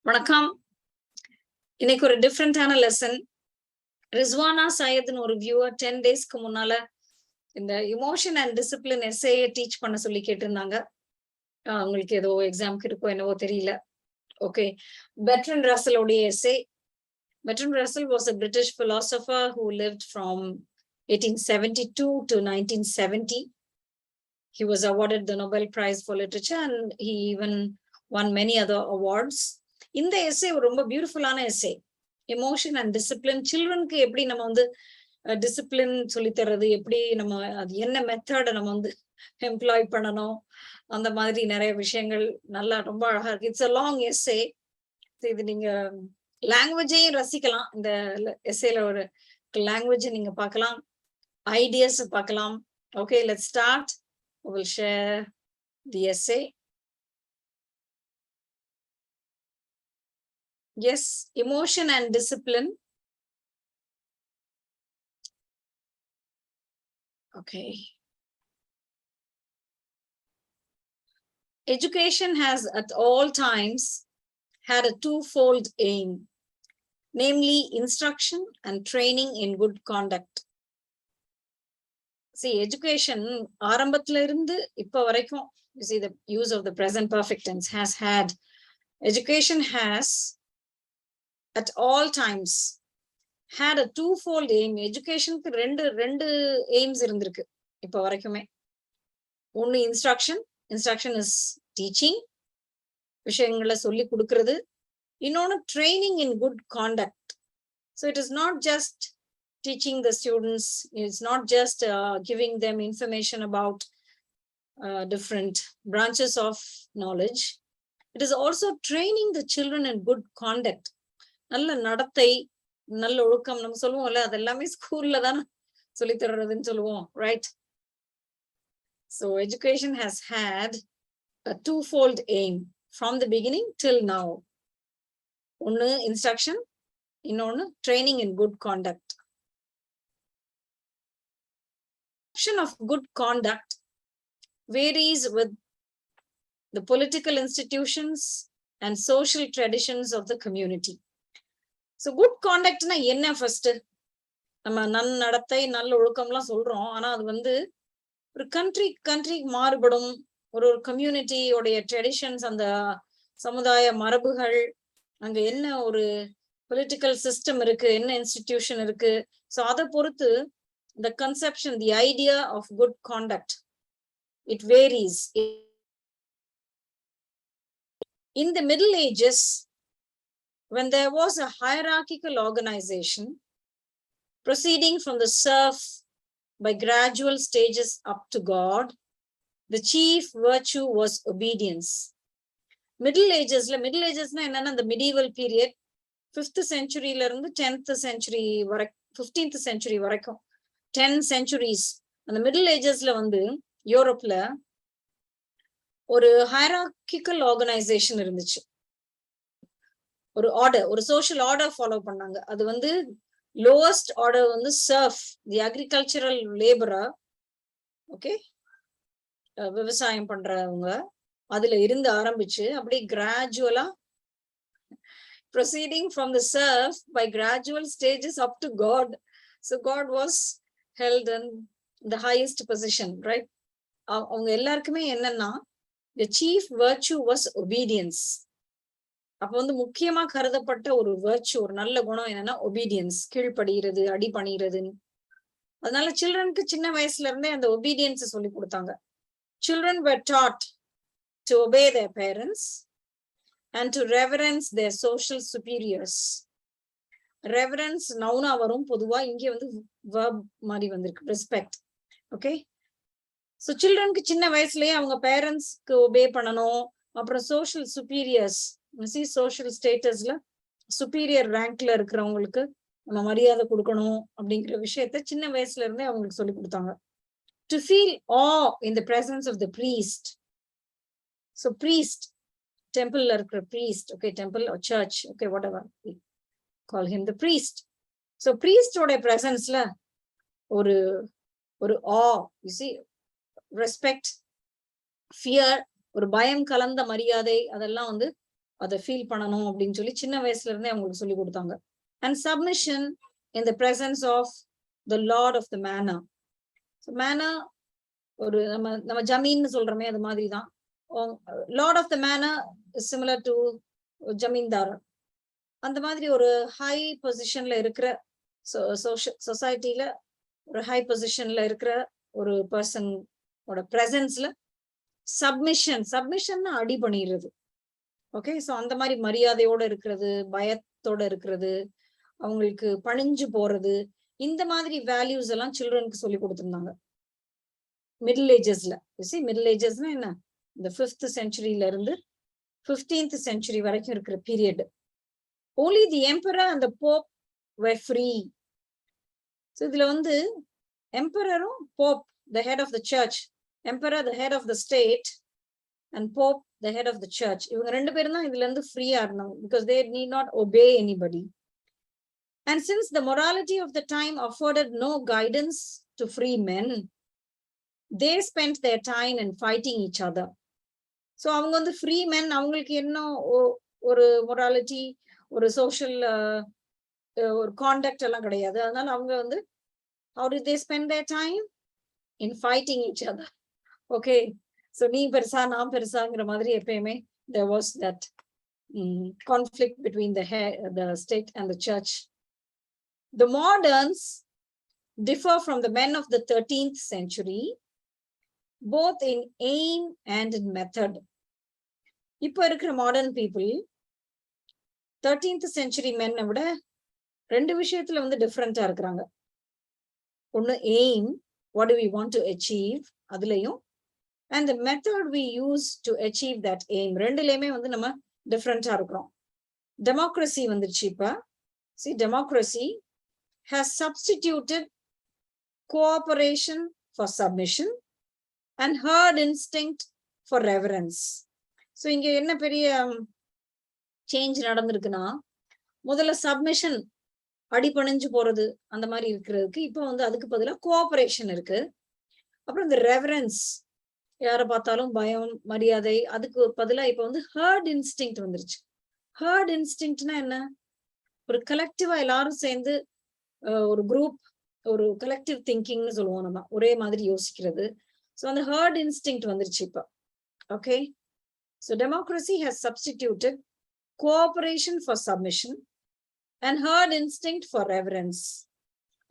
வணக்கம். இன்னைக்கு ஒரு டிஃப்ரெண்டான லெசன். ரிஸ்வானா சையத்னு ஒரு வியூவர் 10 டேஸ்க்கு முன்னால இந்த இமோஷன் அண்ட் டிசிப்ளின் எஸ்ஏயை டீச் பண்ண சொல்லி கேட்டிருந்தாங்க. உங்களுக்கு ஏதோ எக்ஸாம்க்கு இருக்கோ என்னவோ தெரியல. ஓகே, Bertrand Russellோடைய essay. Bertrand Russell was a British philosopher who lived from 1872 to 1970. He was awarded the Nobel Prize for Literature and he even won many other awards. இந்த எஸ்ஏ ரொம்ப பியூட்டிஃபுல்லான எஸ்ஏ. எமோஷன் அண்ட் டிசிப்ளின், சில்ட்ரனுக்கு எப்படி நம்ம வந்து discipline சொல்லி தர்றது, எப்படி நம்ம அது என்ன மெத்தட நம்ம வந்து எம்ப்ளாய் பண்ணணும், அந்த மாதிரி நிறைய விஷயங்கள் நல்லா ரொம்ப அழகா இருக்கு. It's a long essay. இது நீங்க லாங்குவேஜையும் ரசிக்கலாம். இந்த எஸ்ஏல ஒரு லாங்குவேஜ் நீங்க பார்க்கலாம், ஐடியாஸ் பார்க்கலாம். Okay, let's start. We will share the essay. Yes, emotion and discipline. Okay. Education has at all times had a twofold aim, namely instruction and training in good conduct. See, education ஆரம்பத்துல இருந்து இப்ப வரைக்கும், you see the use of the present perfect tense, has had. Education has at all times had a twofold aim. Educationக்கு ரெண்டு aims இருந்திருக்கு இப்ப வரைக்குமே. ஒன்னு instruction is teaching, விஷயங்களை சொல்லி கொடுக்கிறது. இன்னொன்னு training in good conduct. So it is not just teaching the students, it's not just giving them information about different branches of knowledge. It is also training the children in good conduct. நல்ல நடத்தை, நல்ல ஒழுக்கம் நம்ம சொல்லுவோம்ல, அது எல்லாமே ஸ்கூல்ல தான் சொல்லி தர்றதுன்னு சொல்லுவோம், right? So education has had a twofold aim from the beginning till now. ஒன்னு instruction, இன்னொன்னு training in good conduct. Of good conduct varies with the political institutions and social traditions of the community. So good conduct na என்ன first? நம்ம நன்னடத்தை, நல்ல ஒழுக்கம்லாம் சொல்றோம். ஆனா அது வந்து ஒரு கண்ட்ரி மாறுபடும். ஒரு கம்யூனிட்டியோடைய ட்ரெடிஷன்ஸ், அந்த சமுதாய மரபுகள், அங்க என்ன ஒரு பொலிட்டிக்கல் சிஸ்டம் இருக்கு, என்ன இன்ஸ்டிடியூஷன் இருக்கு, ஸோ அதை பொறுத்து the conception, the idea of good conduct, it varies. In the Middle Ages, when there was a hierarchical organization proceeding from the serf by gradual stages up to God, the chief virtue was obedience. Middle Ages na enna, the medieval period, 5th century la irundhu 10th century vara 15th century varaikkum, 10 centuries. அந்த middle ஏஜஸ்ல வந்து யூரோப்ல ஒரு hierarchical organisation இருந்துச்சு. ஒரு order, ஒரு social order follow பண்ணாங்க. அது வந்து lowest order வந்து சர்ஃப், தி அக்ரிகல்ச்சரல் லேபரர், ஓகே, விவசாயம் பண்றவங்க, அதுல இருந்து ஆரம்பிச்சு அப்படியே கிராஜுவலா proceeding from the serf by gradual stages up to God. So God was held in the highest position, right? அவங்க எல்லாருக்குமே என்னன்னா, the chief virtue was obedience. அப்ப வந்து முக்கியமா கருதப்பட்ட ஒரு virtue, ஒரு நல்ல குணம் என்னன்னா obedience, கீழ்ப்படிகிறது, அடி பணிகிறதுன்னு. அதனால சில்ட்ரனுக்கு சின்ன வயசுல இருந்தே அந்த obedience சொல்லி கொடுத்தாங்க. Children were taught to obey their parents and to reverence their social superiors. Reverence நவுனா வரும் பொதுவா, இங்க வந்து verb மாதிரி வந்திருக்கு, ரெஸ்பெக்ட். ஓகே, ஸோ சில்ட்ரனுக்கு சின்ன வயசுலயே அவங்க பேரண்ட்ஸ்க்கு ஒபே பண்ணணும். அப்புறம் சோஷியல் சுப்பீரியர்ஸ், சோஷியல் ஸ்டேட்டஸ்ல சுப்பீரியர் ரேங்க்ல இருக்கிறவங்களுக்கு நம்ம மரியாதை கொடுக்கணும் அப்படிங்கிற விஷயத்த சின்ன வயசுல இருந்தே அவங்களுக்கு சொல்லி கொடுத்தாங்க. To feel awe in the presence of the priest. So priest, டெம்பிள்ல இருக்கிற priest, okay, temple or church, okay, whatever, call him the priest. So priest ஓட பிரசன்ஸ்ல ஒரு awe, you see, respect, fear, ஒரு பயம் கலந்த மரியாதை, அதெல்லாம் வந்து அதை ஃபீல் பண்ணணும் அப்படின்னு சொல்லி சின்ன வயசுல இருந்தே அவங்களுக்கு சொல்லி கொடுத்தாங்க. And submission in the presence of the lord of the manor. Manor ஒரு நம்ம ஜமீன்னு சொல்றோமே, அது மாதிரிதான். Lord of the manor is similar to zamindar. அந்த மாதிரி ஒரு ஹை பொசிஷன்ல இருக்கிற சொசைட்டில ஒரு ஹை பொசிஷன்ல இருக்கிற ஒரு பர்சனோட பிரசன்ஸ்ல சப்மிஷன்னா அடி பண்ணிடுறது. ஓகே, ஸோ அந்த மாதிரி மரியாதையோட இருக்கிறது, பயத்தோட இருக்கிறது, அவங்களுக்கு பணிஞ்சு போறது, இந்த மாதிரி வேல்யூஸ் எல்லாம் சில்ட்ரனுக்கு சொல்லி கொடுத்துருந்தாங்க மிடில் ஏஜஸ்ல. மிடில் ஏஜஸ்னா என்ன, இந்த 5th centuryல இருந்து 15th century வரைக்கும் இருக்கிற period. only the emperor and the pope were free. so இதுல வந்து எம்பரரும் Pope, the head of the church, emperor the head of the state and pope the head of the church, இவங்க ரெண்டு பேரும் தான் இதுல இருந்து ஃப்ரீயா இருந்தாங்க, because they need not obey anybody. And since the morality of the time afforded no guidance to free men, they spent their time in fighting each other. so அவங்க வந்து ஃப்ரீ மென், அவங்களுக்கு என்ன ஒரு மொராலிட்டி, ஒரு சோஷியல் ஒரு contact எல்லாம் கிடையாது. அதனால அவங்க வந்து how did they spend their time? in fighting each other. okay, so நீ பெருசா நான் பெருசாங்கிற மாதிரி எப்பயுமே there was that conflict between the state and the church. The moderns differ from the men of the 13th century both in aim and in method. இப்போ இருக்கிற modern people 13th century men விட ரெண்டு விஷயத்துல வந்து டிஃப்ரெண்டா இருக்கிறாங்க. ஒன்னு aim, what do we want to achieve, அதுலயும், and the method we use to achieve that aim, ரெண்டுலயுமே வந்து நம்ம டிஃப்ரெண்டா இருக்கிறோம். டெமோக்ரஸி வந்துருச்சு இப்ப. see, democracy has substituted cooperation for submission and herd instinct for reverence. so இங்க என்ன பெரிய சேஞ்ச் நடந்திருக்குன்னா, முதல்ல சப்மிஷன் அடிபணிஞ்சு போறது அந்த மாதிரி இருக்கிறதுக்கு இப்போ வந்து அதுக்கு பதிலா கோஆபரேஷன் இருக்கு. அப்புறம் இந்த ரெவரன்ஸ், யாரை பார்த்தாலும் பயம் மரியாதை, அதுக்கு பதிலா இப்போ வந்து ஹர்ட் இன்ஸ்டிங்க்ட் வந்துருச்சு. ஹர்ட் இன்ஸ்டிங்க்ட்னா என்ன, ஒரு கலெக்டிவா எல்லாரும் சேர்ந்து ஒரு குரூப், ஒரு கலெக்டிவ் திங்கிங்னு சொல்லுவோம் நம்ம, ஒரே மாதிரி யோசிக்கிறது. ஸோ அந்த ஹர்ட் இன்ஸ்டிங்க்ட் வந்துருச்சு இப்போ. Okay, so democracy has substituted cooperation for submission and herd instinct for reverence.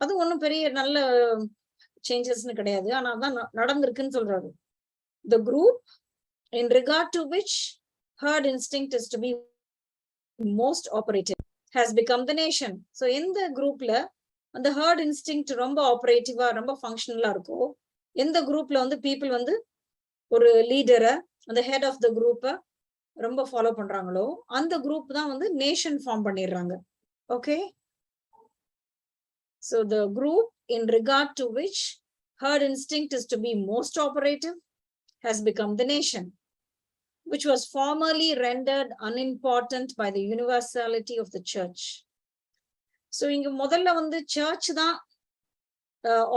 அது ஒன்றும் பெரிய நல்ல சேஞ்சஸ்னு கிடையாது, ஆனா அதான் நடந்திருக்குன்னு சொல்றாரு. The group in regard to which herd instinct is to be most operative has become the nation. so எந்த குரூப்ல அந்த herd instinct ரொம்ப ஆபரேட்டிவா ரொம்ப ஃபங்க்ஷனலா இருக்கோ, எந்த குரூப்ல வந்து பீப்புள் வந்து ஒரு லீடரை, அந்த ஹெட் ஆஃப் த குரூப்பை ரொம்ப ஃபாலோ பண்றாங்களோ, அந்த குரூப் தான் வந்து நேஷன் ஃபார்ம் பண்ணிடுறாங்க. okay, so the group in regard to which herd instinct is to be most operative has become the nation, which was formerly rendered unimportant by the universality of the church. so இங்க முதல்ல வந்து search தான்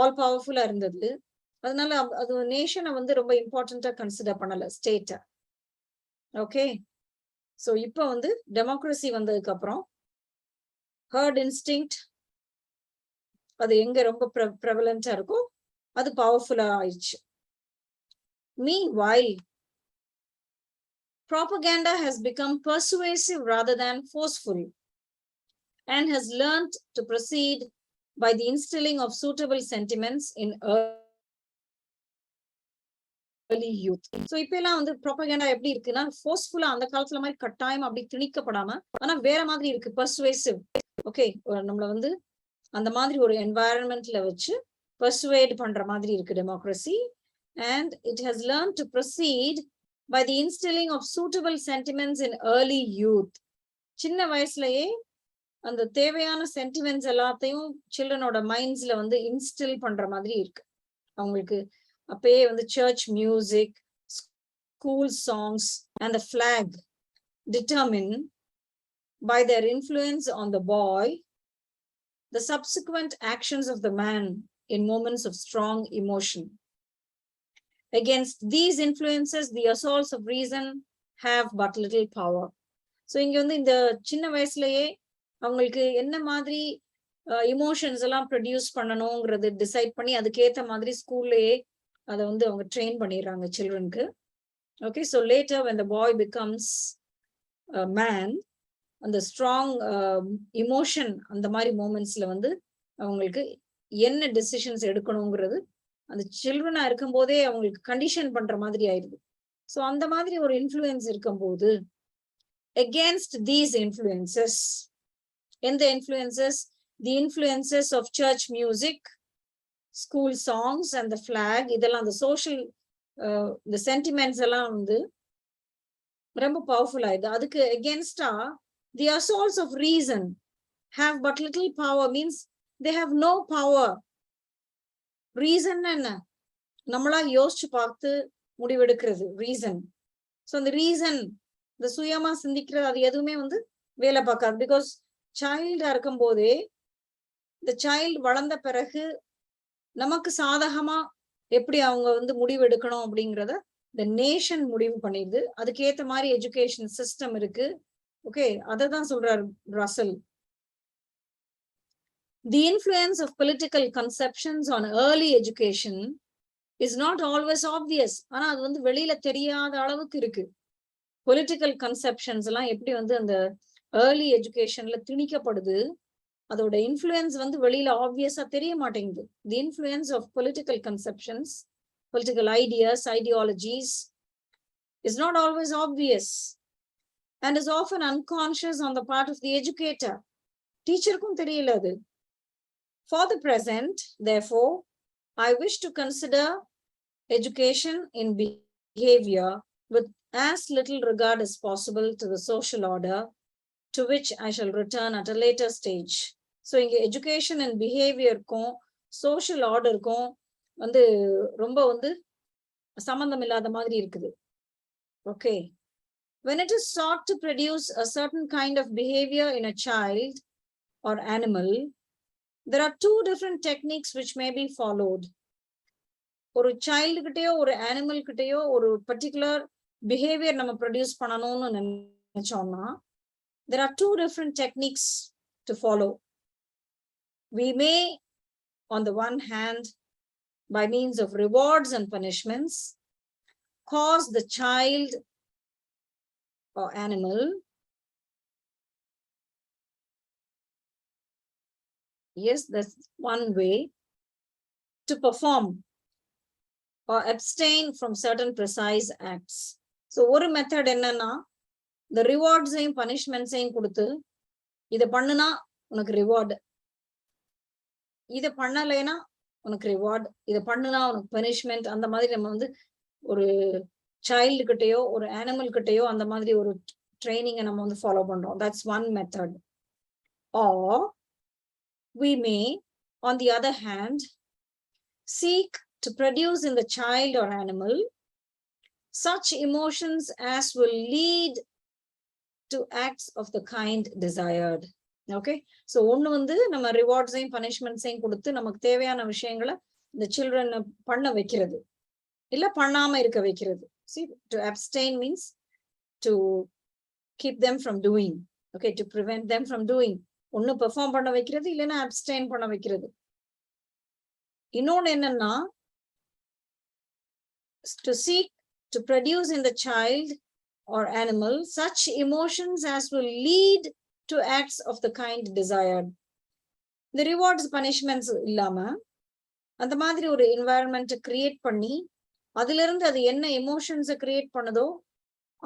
all பவர்ஃபுல்லா இருந்தது, அதனால அது நேஷனை வந்து ரொம்ப இம்பார்ட்டண்டா கன்சிடர் பண்ணல, ஸ்டேட்டை. ஓகே, so இப்போ வந்து டெமோக்ரஸி வந்ததுக்கு அப்புறம் ஹர்ட் இன்ஸ்டிங்க்ட் அது எங்க ரொம்ப prevalent இருக்கோ அது பவர்ஃபுல்லா ஆயிடுச்சு. Meanwhile, propaganda has become persuasive rather than forceful and has learned to proceed by the instilling of suitable sentiments in early youth. so இப்ப எல்லாம் வந்து ப்ரோபகேண்டா எப்படி இருக்குன்னா, ஃபோர்ஸ்ஃபுல்லா அந்த காலத்துல மாதிரி கட்டாயம் அப்படி திணிக்கப்படாம, ஆனா வேற மாதிரி இருக்கு, பர்சுவேசிவ். ஓகே, நம்மள வந்து அந்த மாதிரி ஒரு என்வாயரன்மெண்ட்ல வச்சு பர்சுவேட் பண்ற மாதிரி இருக்கு democracy. and it has learned to proceed by the instilling of suitable sentiments in early youth. சின்ன வயசுலயே அந்த தேவையான சென்டிமெண்ட்ஸ் எல்லாத்தையும் சில்ட்ரனோட மைண்ட்ஸ்ல வந்து இன்ஸ்டில் பண்ற மாதிரி இருக்கு. அவங்களுக்கு அப்பயே வந்து church music, school songs and the flag determine by their influence on the boy the subsequent actions of the man in moments of strong emotion. Against these influences, the assaults of reason have but little power. So இங்க வந்து இந்த சின்ன வயசுலயே அவங்களுக்கு என்ன மாதிரி emotions எல்லாம் produce பண்ணணுங்கிறது டிசைட் பண்ணி அதுக்கேற்ற மாதிரி ஸ்கூல்லயே அதை வந்து அவங்க ட்ரெயின் பண்ணிடுறாங்க சில்ட்ரனுக்கு. Okay, so later when the boy becomes a man, அந்த ஸ்ட்ராங் இமோஷன் அந்த மாதிரி மூமெண்ட்ஸ்ல வந்து அவங்களுக்கு என்ன டெசிஷன்ஸ் எடுக்கணுங்கிறது அந்த சில்ட்ரனா இருக்கும் போதே அவங்களுக்கு கண்டிஷன் பண்ற மாதிரி ஆயிடுது. ஸோ அந்த மாதிரி ஒரு இன்ஃப்ளூயன்ஸ் இருக்கும்போது against these influences, in the influences, the influences of church music, school songs and the flag, இதெல்லாம் the social the sentiments எல்லாம் வந்து ரொம்ப பவர்ஃபுல் ஆயிடுது. அதுக்கு against the assaults of reason have but little power, means they have no power. reason என்ன, நம்மளா யோசிச்சு பார்த்து முடிவெடுக்கிறது ரீசன். ஸோ அந்த ரீசன், இந்த சுயமா சிந்திக்கிறது, அது எதுவுமே வந்து வேலை பார்க்காது. பிகாஸ் சைல்டா இருக்கும் போதே இந்த சைல்டு வளர்ந்த பிறகு நமக்கு சாதகமா எப்படி அவங்க வந்து முடிவு எடுக்கணும் அப்படிங்கிறத இந்த நேஷன் முடிவு பண்ணிடுது. அதுக்கேற்ற மாதிரி எஜுகேஷன் சிஸ்டம் இருக்கு. ஓகே, அதை தான் சொல்றாரு Russell. The influence of political conceptions on early education is not always obvious. ஆனா அது வந்து வெளியில தெரியாத அளவுக்கு இருக்கு. பொலிட்டிக்கல் கன்செப்ஷன்ஸ் எல்லாம் எப்படி வந்து அந்த ஏர்லி எஜுகேஷன்ல திணிக்கப்படுது, அதோட இன்ஃப்ளூயன்ஸ் வந்து வெளியில ஆப்வியஸா தெரிய மாட்டேங்குது. The influence of political conceptions, political ideas, ideologies is not always obvious and is often unconscious on the part of the educator. டீச்சருக்கும் தெரியல அது. For the present, therefore, I wish to consider education in behavior with as little regard as possible to the social order, to which I shall return at a later stage. So இங்க education and behavior-க்கும் social order-க்கும் வந்து ரொம்ப வந்து சம்பந்தம் இல்லாத மாதிரி இருக்குது. Okay. When it is sought to produce a certain kind of behavior in a child or animal, there are two different techniques which may be followed. ஒரு child கிட்டயோ ஒரு அனிமல் கிட்டயோ ஒரு பர்டிகுலர் பிஹேவியர் நம்ம ப்ரொடியூஸ் பண்ணணும்னு நினைச்சோம்னா, there are two different techniques to follow. We may, on the one hand, by means of rewards and punishments, cause the child or animal yes, that's one way to perform or abstain from certain precise acts. So ஒரு method என்னன்னா, இந்த ரிவார்ட்ஸையும் பனிஷ்மெண்ட்ஸையும் கொடுத்து இதை பண்ணுனா உனக்கு reward, இதை பண்ணலைன்னா உனக்கு ரிவார்டு, இதை பண்ணுனா உனக்கு பனிஷ்மெண்ட். அந்த மாதிரி நம்ம வந்து ஒரு சைல்டு கிட்டயோ ஒரு அனிமல் கிட்டயோ அந்த மாதிரி ஒரு ட்ரைனிங்கை நம்ம வந்து ஃபாலோ பண்றோம். That's one method. Or we may, on the other hand, seek to produce in the child or animal such emotions as will lead to acts of the kind desired. Okay, so ஒண்ணு வந்து நம்ம ரிவார்ட்ஸையும் பனிஷ்மெண்ட்ஸையும் கொடுத்து நமக்கு தேவையான விஷயங்களை இந்த children பண்ண வைக்கிறது, இல்ல பண்ணாம இருக்க வைக்கிறது. See, to abstain means to keep them from doing. Okay, to prevent them from doing. ஒண்ணு பெர்ஃபார்ம் பண்ண வைக்கிறது, இல்லைன்னா அப்ஸ்டெயின் பண்ண வைக்கிறது. இன்னொன்னு என்னன்னா, to seek to produce in the child or animal such emotions as will lead to acts of the kind desired. The rewards punishments இல்லாம அந்த மாதிரி ஒரு என்வாயர்மெண்ட் கிரியேட் பண்ணி அதுல இருந்து அது என்ன எமோஷன்ஸை கிரியேட் பண்ணுதோ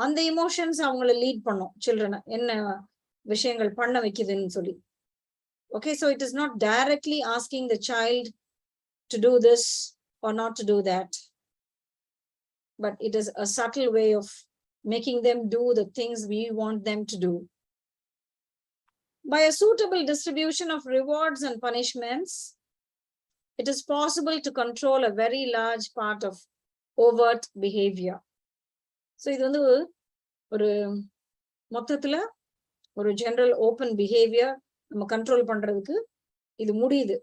அந்த எமோஷன்ஸ் அவங்கள லீட் பண்ணும், சில்ட்ரனை என்ன விஷயங்கள் பண்ண வைக்குதுன்னு சொல்லி. Okay, so it is not directly asking the child to do this or not to do that, but it is a subtle way of making them do the things we want them to do. By a suitable distribution of rewards and punishments, it is possible to control a very large part of overt behavior. So இது வந்து ஒரு மொத்தத்துல ஒரு general open behaviour நம்ம control பண்றதுக்கு இது முடியுது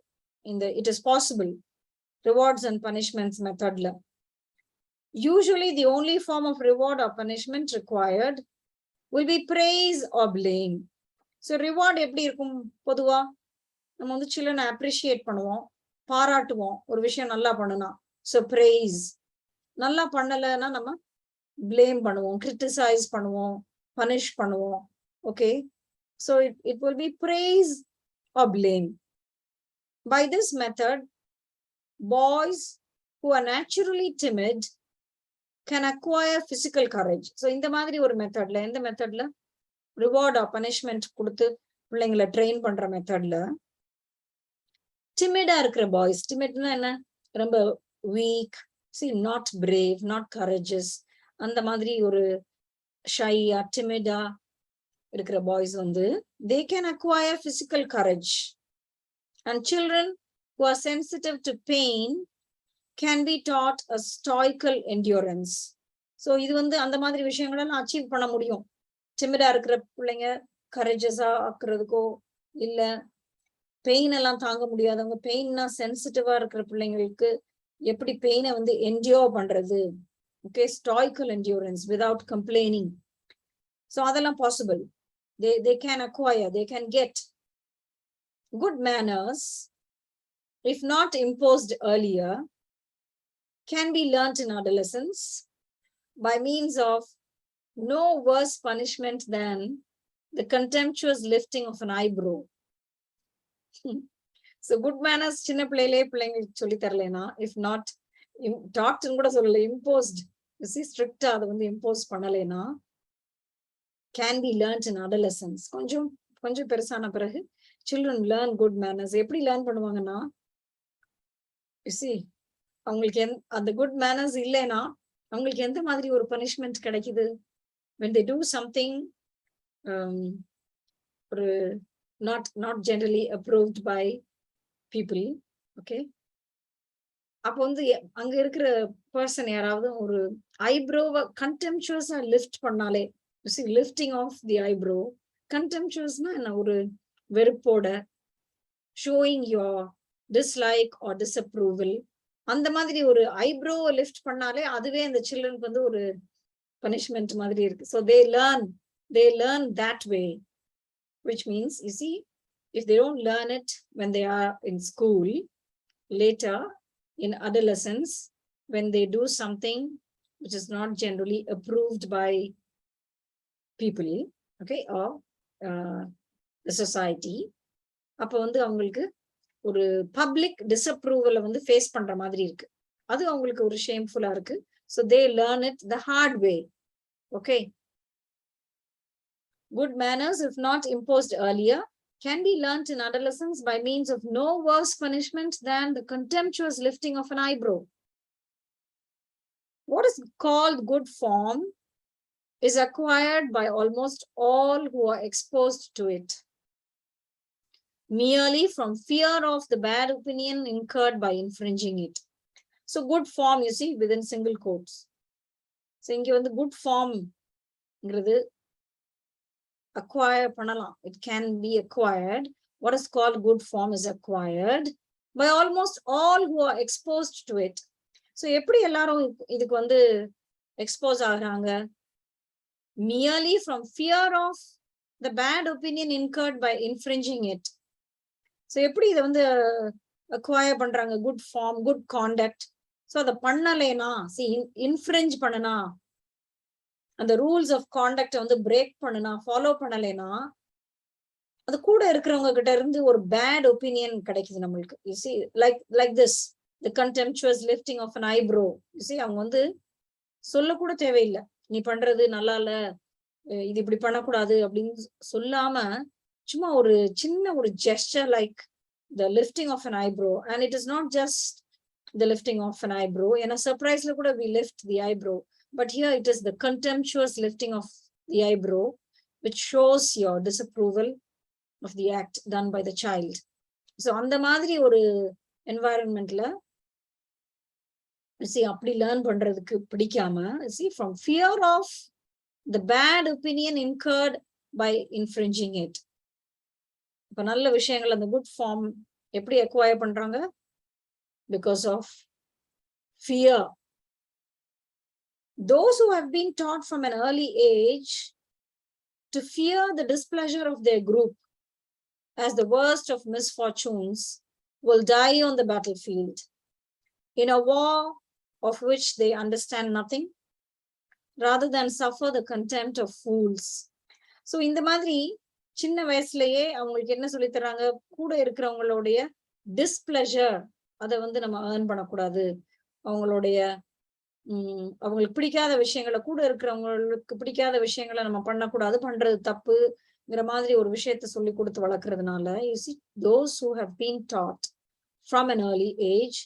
இந்த it is possible rewards and punishments methodல. Usually the only form of reward or punishment required will be praise or blame. So reward எப்படி இருக்கும் பொதுவா நம்ம வந்து children appreciate பண்ணுவோம், பாராட்டுவோம் ஒரு விஷயம் நல்லா பண்ணுனா. So praise. நல்லா பண்ணலைன்னா நம்ம blame பண்ணுவோம், criticize பண்ணுவோம், punish பண்ணுவோம். Okay, so it will be praise or blame. By this method, boys who are naturally timid can acquire physical courage. So இந்த மாதிரி ஒரு மெத்தட்ல, எந்த மெத்தட்ல ரிவார்ட் ஆர் பனிஷ்மெண்ட் கொடுத்து பிள்ளைங்களை ட்ரெயின் பண்ற மெத்தட்ல டிமிடா இருக்கிற பாய்ஸ், டிமிட்னா என்ன, ரொம்ப week, C not brave, not courageous, அந்த மாதிரி ஒரு ஷையா டிமிடா இருக்கிற பாய்ஸ் வந்து they can acquire physical courage. And children who are sensitive to pain can be taught a stoical endurance. So இது வந்து அந்த மாதிரி விஷயங்களெல்லாம் அச்சீவ் பண்ண முடியும். டிமிடா இருக்கிற பிள்ளைங்க கரேஜஸா ஆக்குறதுக்கோ, இல்ல பெயின் எல்லாம் தாங்க முடியாதவங்க, பெயின்னா சென்சிட்டிவா இருக்கிற பிள்ளைங்களுக்கு எப்படி பெயினை வந்து என்டியோர் பண்றது, okay, stoical endurance without complaining. So அதெல்லாம் possible. they can acquire, they can get. Good manners, if not imposed earlier, can be learnt in adolescence by means of no worse punishment than the contemptuous lifting of an eyebrow. So good manners சின்ன பிள்ளைங்களுக்கு சொல்லி தரலைனா, if not taught கூட சொல்லல, imposed, you see, strict அதை வந்து impose பண்ணலைனா, can be learnt in adolescence. கொஞ்சம் பெருசான பிறகு children learn good manners. எப்படி லேர்ன் பண்ணுவாங்கன்னா, you see, அவங்களுக்கு அந்த குட் மேனர்ஸ் இல்லைன்னா அவங்களுக்கு எந்த மாதிரி ஒரு பனிஷ்மெண்ட் கிடைக்குது, when they do something ஒரு not generally approved by people, okay, அப்போ வந்து அங்க இருக்கிற பர்சன் யாராவது ஒரு ஐப்ரோவை கண்டெம்சுவஸா லிஃப்ட் பண்ணாலே, you see, lifting off the eyebrow, contemptuousனா என்ன, ஒரு வெறுப்போட, showing your dislike or disapproval, அந்த மாதிரி ஒரு ஐப்ரோவை லிஃப்ட் பண்ணாலே அதுவே அந்த சில்ட்ரனுக்கு வந்து ஒரு பனிஷ்மெண்ட் மாதிரி இருக்கு. So they learn that way, which means, you see, if they don't learn it when they are in school, later in adolescence, when they do something which is not generally approved by people, okay, or the society, அப்போ வந்து அவங்களுக்கு ஒரு public டிஸ்அப்ரூவலை வந்து face பண்ற மாதிரி இருக்கு, அது அவங்களுக்கு ஒரு ஷேம்ஃபுல்லா இருக்கு. So they learn it the hard way. Okay, good manners, if not imposed earlier, can be learnt in adolescence by means of no worse punishment than the contemptuous lifting of an eyebrow. What is called good form is acquired by almost all who are exposed to it, merely from fear of the bad opinion incurred by infringing it. So good form, you see, within single quotes. So இங்க வந்து good formங்கிறது acquire பண்ணலாம். It can be acquired. What is called good form is acquired by almost all who are exposed to it. So எப்படி எல்லாரும் இதுக்கு வந்து expose ஆகுறாங்க? Merely from fear of the bad opinion incurred by infringing it. So எப்படி இதை வந்து acquire பண்றாங்க? Good form, good conduct. So அதை பண்ணலைனா, see, infringe பண்ணனா, அந்த ரூல்ஸ் ஆஃப் கான்டக்ட் வந்து பிரேக் பண்ணுனா, ஃபாலோ பண்ணலைனா, அது கூட இருக்கிறவங்க கிட்ட இருந்து ஒரு பேட் ஒப்பீனியன் கிடைக்குது நம்மளுக்கு. You see, like this, the contemptuous lifting of an eyebrow. You see, அவங்க வந்து சொல்ல கூட தேவையில்லை, நீ பண்றது நல்லா இல்ல, இது இப்படி பண்ணக்கூடாது அப்படின்னு சொல்லாம, சும்மா ஒரு சின்ன ஒரு gesture like the lifting of an eyebrow. And it is not just the lifting of an eyebrow. ஏன்னா சர்ப்ரைஸ்ல கூட we lift the eyebrow. But here it is the contemptuous lifting of the eyebrow, which shows your disapproval of the act done by the child. So அந்த மாதிரி ஒரு environmentல, see, அப்படி learn பண்றதுக்கு பிடிக்காம, see, from fear of the bad opinion incurred by infringing it. இப்ப நல்ல விஷயங்கள் அந்த குட் ஃபார்ம் எப்படி அக்வயர் பண்றாங்க? Because of fear. Those who have been taught from an early age to fear the displeasure of their group as the worst of misfortunes will die on the battlefield in a war of which they understand nothing rather than suffer the contempt of fools. So இந்த மாதிரி சின்ன வயசுலயே அவங்களுக்கு என்ன சொல்லி தர்றாங்க, கூட இருக்கிறவங்களுடைய displeasure அதை வந்து நம்ம ஏர்ன் பண்ணக்கூடாது, அவங்களுடைய அவங்களுக்கு பிடிக்காத விஷயங்களை, கூட இருக்கிறவங்களுக்கு பிடிக்காத விஷயங்களை நம்ம பண்ணக்கூடாது, பண்றது தப்புங்கிற மாதிரி ஒரு விஷயத்த சொல்லி கொடுத்து வளர்க்கறதுனால you see those who have been taught from an early age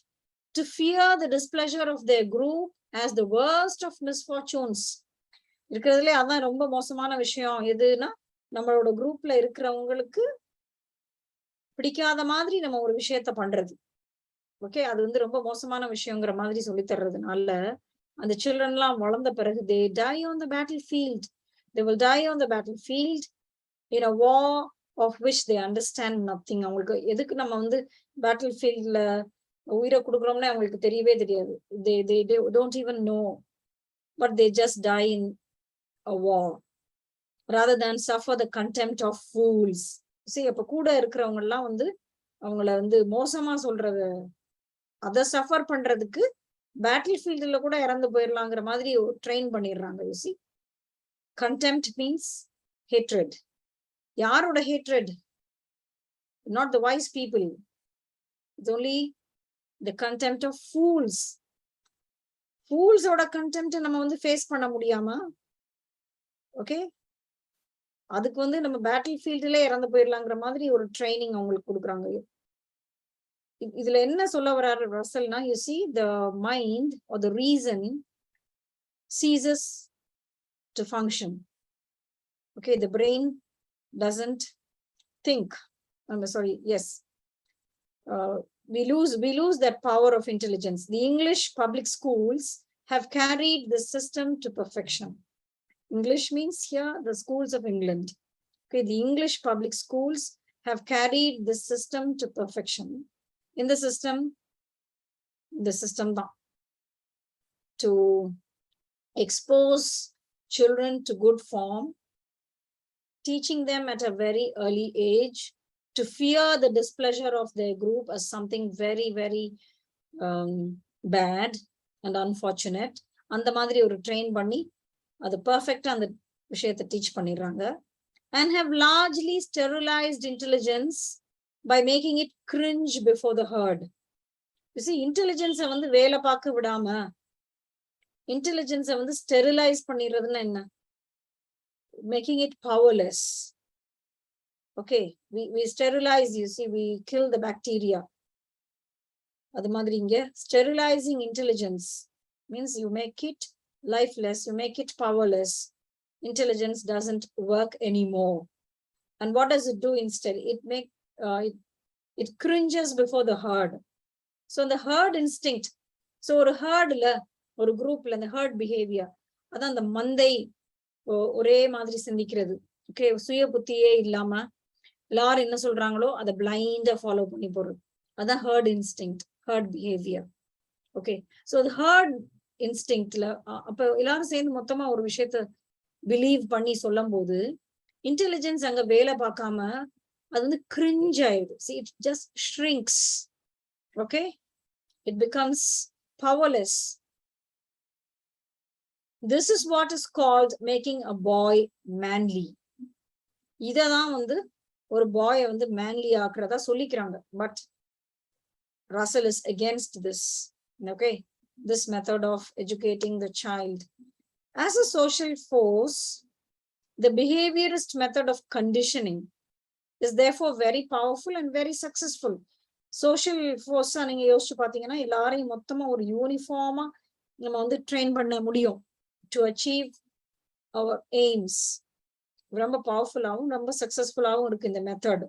to fear the displeasure of their group as the worst of misfortunes. இருக்கிறதுலே அதான் ரொம்ப மோசமான விஷயம் எதுன்னா, நம்மளோட குரூப்ல இருக்கிறவங்களுக்கு பிடிக்காத மாதிரி நம்ம ஒரு விஷயத்த பண்றது. ஓகே, அது வந்து ரொம்ப மோசமான விஷயங்கிற மாதிரி சொல்லி தர்றதுனால அந்த சில்ட்ரன்லாம் வளர்ந்த பிறகு they die on the battlefield. They will die on the battlefield in a war of which they understand nothing. அவங்களுக்கு எதுக்கு நம்ம வந்து பேட்டில் ஃபீல்ட்ல உயிரை கொடுக்குறோம்னா அவங்களுக்கு தெரியவே தெரியாது. they don't even know, but they just die in a war rather than suffer the contempt of fools. See, அப்ப கூட இருக்கிறவங்க எல்லாம் வந்து அவங்கள வந்து மோசமா சொல்றது, அதை சஃபர் பண்றதுக்கு பேட்டில் ஃபீல்டுல கூட இறந்து போயிடலாங்கிற மாதிரி ட்ரெயின் பண்ணிடுறாங்க. you see, contempt means hatred. யாரோட hatred? Not the wise people. It's only the contempt of fools. fools ஓட contempt நம்ம வந்து ஃபேஸ் பண்ண முடியாம, ஓகே, அதுக்கு வந்து நம்ம பேட்டில் ஃபீல்டுல இறந்து போயிடலாங்கிற மாதிரி ஒரு ட்ரைனிங் அவங்களுக்கு கொடுக்குறாங்க. இதுல என்ன சொல்ல வர்றாரு ரசல்னா, you see, the mind or the reason ceases to function. Okay, the brain doesn't think. I'm sorry, yes. We lose that power of intelligence. The English public schools have carried the system to perfection. English means here the schools of England. Okay, the English public schools have carried the system to perfection. In the system to expose children to good form, teaching them at a very early age to fear the displeasure of their group as something very, very bad and unfortunate. அந்த மாதிரி ஒரு train பண்ணி அது பர்ஃபெக்டா அந்த விஷயத்தை teach பண்ணிடுறாங்க. And have largely sterilized intelligence by making it cringe before the herd. You see, intelligence வந்து வேலை பார்க்க விடாம intelligence வந்து ஸ்டெரிலைஸ் பண்ணிடுறதுன்னா என்ன? Making it powerless. Okay, we sterilize, you see, we kill the bacteria. அது மாதிரி இங்க sterilizing intelligence means you make it lifeless, you make it powerless. Intelligence doesn't work anymore. And what does it do instead? It cringes before the herd. So the herd instinct, so ஒரு herdல ஒரு குரூப்ல அந்த herd behavior, அதான் அந்த மந்தை ஒரே மாதிரி சிந்திக்கிறது. ஓகே, சுய புத்தியே இல்லாம எல்லாரும் என்ன சொல்றாங்களோ அதை பிளைண்டா ஃபாலோ பண்ணி போறது, அதான் herd instinct, herd behaviour. Okay, so அது ஹர்ட் இன்ஸ்டிங்க்ட்ல அப்ப எல்லாரும் சேர்ந்து மொத்தமா ஒரு விஷயத்த பிலீவ் பண்ணி சொல்லும் போது இன்டெலிஜென்ஸ் அங்க வேலை பார்க்காம அது வந்து கிரிஞ்ச் ஆயிடுது. See, it just shrinks. Okay, it becomes powerless. This is what is called making a boy manly. இததான் வந்து ஒரு பாய வந்து மேன்லி ஆக்குறதா சொல்லிக்கிறாங்க. But Russell is against this. Okay, this method of educating the child as a social force. The behaviorist method of conditioning is therefore very powerful and very successful. Social force நீங்க யோசிச்சு பாத்தீங்கன்னா எல்லாரையும் மொத்தமா ஒரு யூனிஃபார்மா நம்ம வந்து train பண்ண முடியும் to achieve our aims. ரொம்ப பவர்ஃபுல்லாகவும் ரொம்ப சக்சஸ்ஃபுல்லாகவும் இருக்கு இந்த method.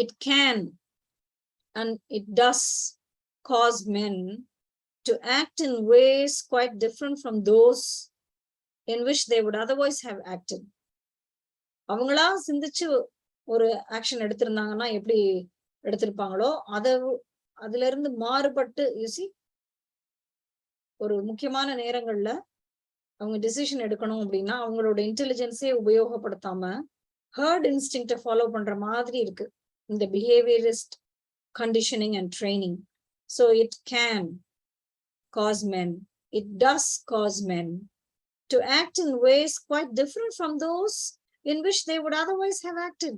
It can and it does cause men to act in ways quite different from those in which they would otherwise have acted. அவங்களா சிந்திச்சு ஒரு ஆக்ஷன் எடுத்திருந்தாங்கன்னா எப்படி எடுத்திருப்பாங்களோ அதுல இருந்து மாறுபட்டு, யூசி, ஒரு முக்கியமான நேரங்கள்ல அவங்க டிசிஷன் எடுக்கணும் அப்படின்னா அவங்களோட இன்டெலிஜென்ஸே உபயோகப்படுத்தாம ஹர்ட் இன்ஸ்டிங்க்ட ஃபாலோ பண்ற மாதிரி இருக்கு இந்த behaviourist conditioning and training. So it can cause men, it does cause men to act in ways quite different from those in which they would otherwise have acted.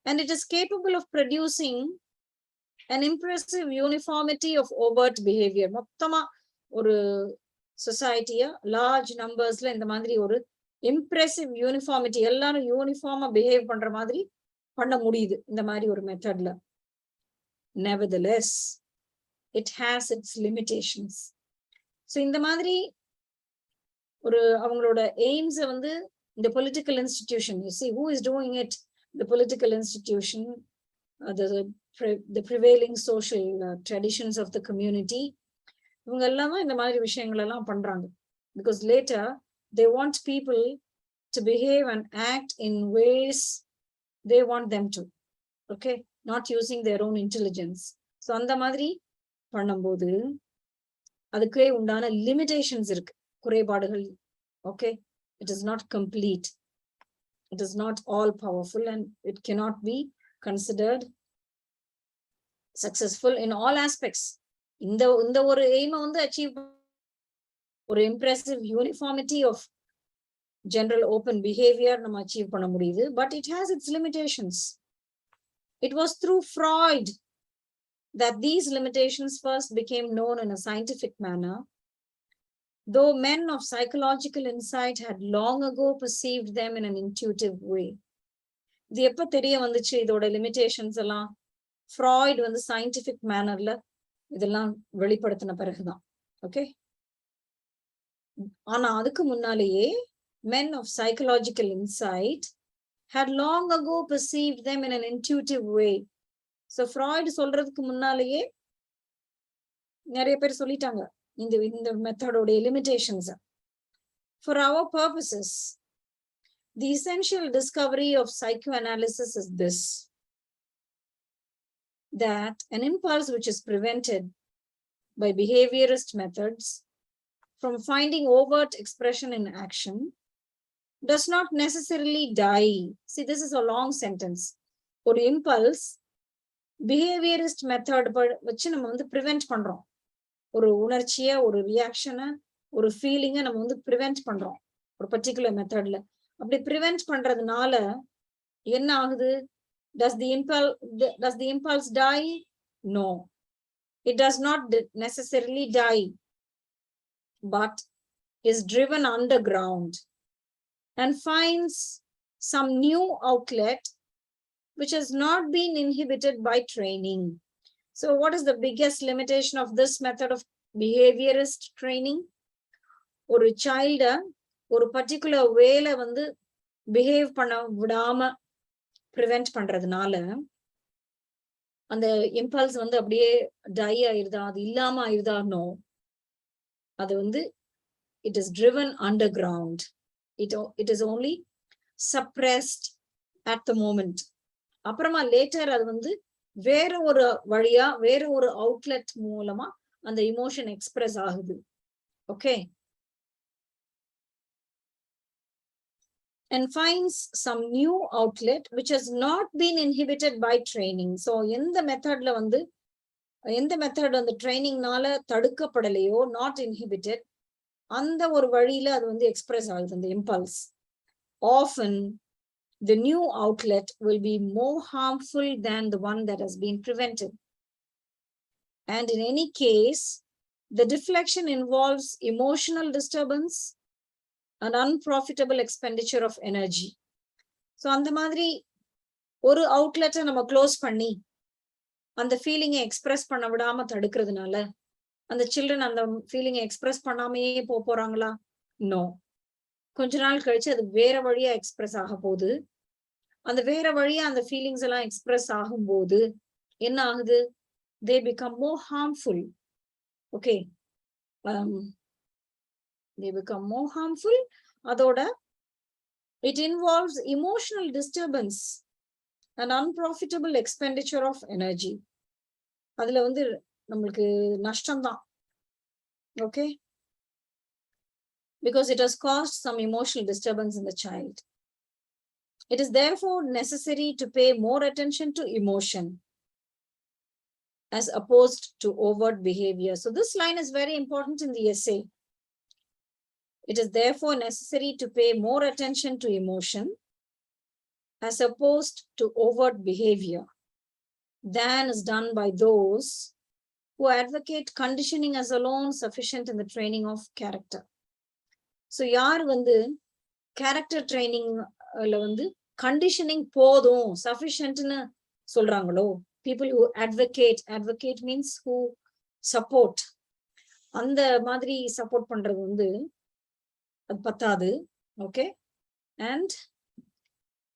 And it is capable of producing an impressive uniformity of overt behavior. மொத்தமா ஒரு சொசைட்டியா large நம்பர்ஸ்ல இந்த மாதிரி ஒரு impressive uniformity, எல்லாரும் யூனிஃபார்மா behave பண்ற மாதிரி பண்ண முடியுது இந்த மாதிரி ஒரு மெத்தட்ல. Nevertheless, it has its limitations. So இந்த மாதிரி ஒரு அவங்களோட எய்ம்ஸ் வந்து இந்த political institution, you see who is doing it, the political institution, the prevailing social traditions of the community, இவங்க எல்லாமே இந்த மாதிரி விஷயங்கள் எல்லாம் பண்றாங்க. Because later they want people to behave and act in ways they want them to, okay, not using their own intelligence. So அந்த மாதிரி பண்ணும்போது அதுக்கே உண்டான லிமிடேஷன்ஸ் இருக்கு, குறைபாடுகள். Okay, it is not complete, it is not all powerful, and it cannot be considered successful in all aspects. இந்த ஒரு எய்மை வந்து அச்சீவ், ஒரு impressive uniformity of general open behavior நம்ம அச்சீவ் பண்ண முடியுது, but it has its limitations. It was through Freud that these limitations first became known in a scientific manner, though men of psychological insight had long ago perceived them in an intuitive way. இது எப்ப தெரிய வந்துச்சு இதோட limitations எல்லாம்? Freud வந்து scientific மேனர்ல இதெல்லாம் வெளிப்படுத்தின பிறகுதான். ஓகே, ஆனா அதுக்கு முன்னாலேயே men of psychological insight had long ago perceived them in an intuitive way. So Freud சொல்றதுக்கு முன்னாலேயே நிறைய பேர் சொல்லிட்டாங்க இந்த மெத்தடோட limitations. For our purposes, the essential discovery of psychoanalysis is this: that an impulse which is prevented by behaviorist methods from finding overt expression in action does not necessarily die. See, this is a long sentence. ஒரு impulse behaviorist method வச்சு நம்ம வந்து prevent பண்றோம். ஒரு உணர்ச்சிய, ஒரு ரியாக்ஷனை, ஒரு ஃபீலிங்கை நம்ம வந்து prevent பண்றோம் ஒரு பர்டிகுலர் மெத்தட்ல. அப்படி prevent பண்றதுனால என்ன ஆகுது? Does the impulse die? No, it does not necessarily die, but is driven underground and finds some new outlet which has not been inhibited by training. So what is the biggest limitation of this method of behaviorist training? ஒரு child ஒரு particular wayல வந்து behave பண்ண விடாம prevent பண்றதுனால அந்த impulse வந்து அப்படியே die ஆயிருதா, அது இல்லாம ஆயிருதா? No, அது வந்து it is driven underground. It is only suppressed at the moment. அப்புறமா லேட்டர் அது வந்து வேற ஒரு வழியா, வேற ஒரு அவுட்லெட் மூலமா அந்த இமோஷன் எக்ஸ்பிரஸ் ஆகுது. Okay, and finds some new outlet which has not been inhibited by training. So எந்த மெத்தட்ல வந்து எந்த மெத்தட் அந்த ட்ரைனிங்னால தடுக்கப்படலையோ, நாட் இன்ஹிபிட்டட், அந்த ஒரு வழியில அது வந்து எக்ஸ்பிரஸ் ஆகுது அந்த impulse. Often the new outlet will be more harmful than the one that has been prevented. And in any case, the deflection involves emotional disturbance and unprofitable expenditure of energy. So அந்த மாதிரி ஒரு அவுட்லெட்டை நம்ம close பண்ணி அந்த ஃபீலிங்கை express பண்ண விடாம தடுக்கிறதுனால அந்த children அந்த ஃபீலிங்கை எக்ஸ்பிரஸ் பண்ணாமையே போறாங்களா? நோ. கொஞ்ச நாள் கழிச்சு அது வேற வழியா எக்ஸ்பிரஸ் ஆக போகுது. அந்த வேற வழியா அந்த ஃபீலிங்ஸ் எல்லாம் எக்ஸ்பிரஸ் ஆகும்போது என்ன ஆகுது? they become more harmful. Okay, they become more harmful. அதோட it involves emotional disturbance and unprofitable expenditure of energy. அதுல வந்து நம்மளுக்கு நஷ்டம்தான். Okay, because it has caused some emotional disturbance in the child. It is therefore necessary to pay more attention to emotion as opposed to overt behavior. So this line is very important in the essay. It is therefore necessary to pay more attention to emotion as opposed to overt behavior than is done by those who advocate conditioning as alone sufficient in the training of character. So யார் வந்து character training வந்து conditioning போதும் sufficientனு சொல்றாங்களோ, people who advocate means who support, அந்த மாதிரி support பண்றது வந்து அது பத்தாது. Okay, and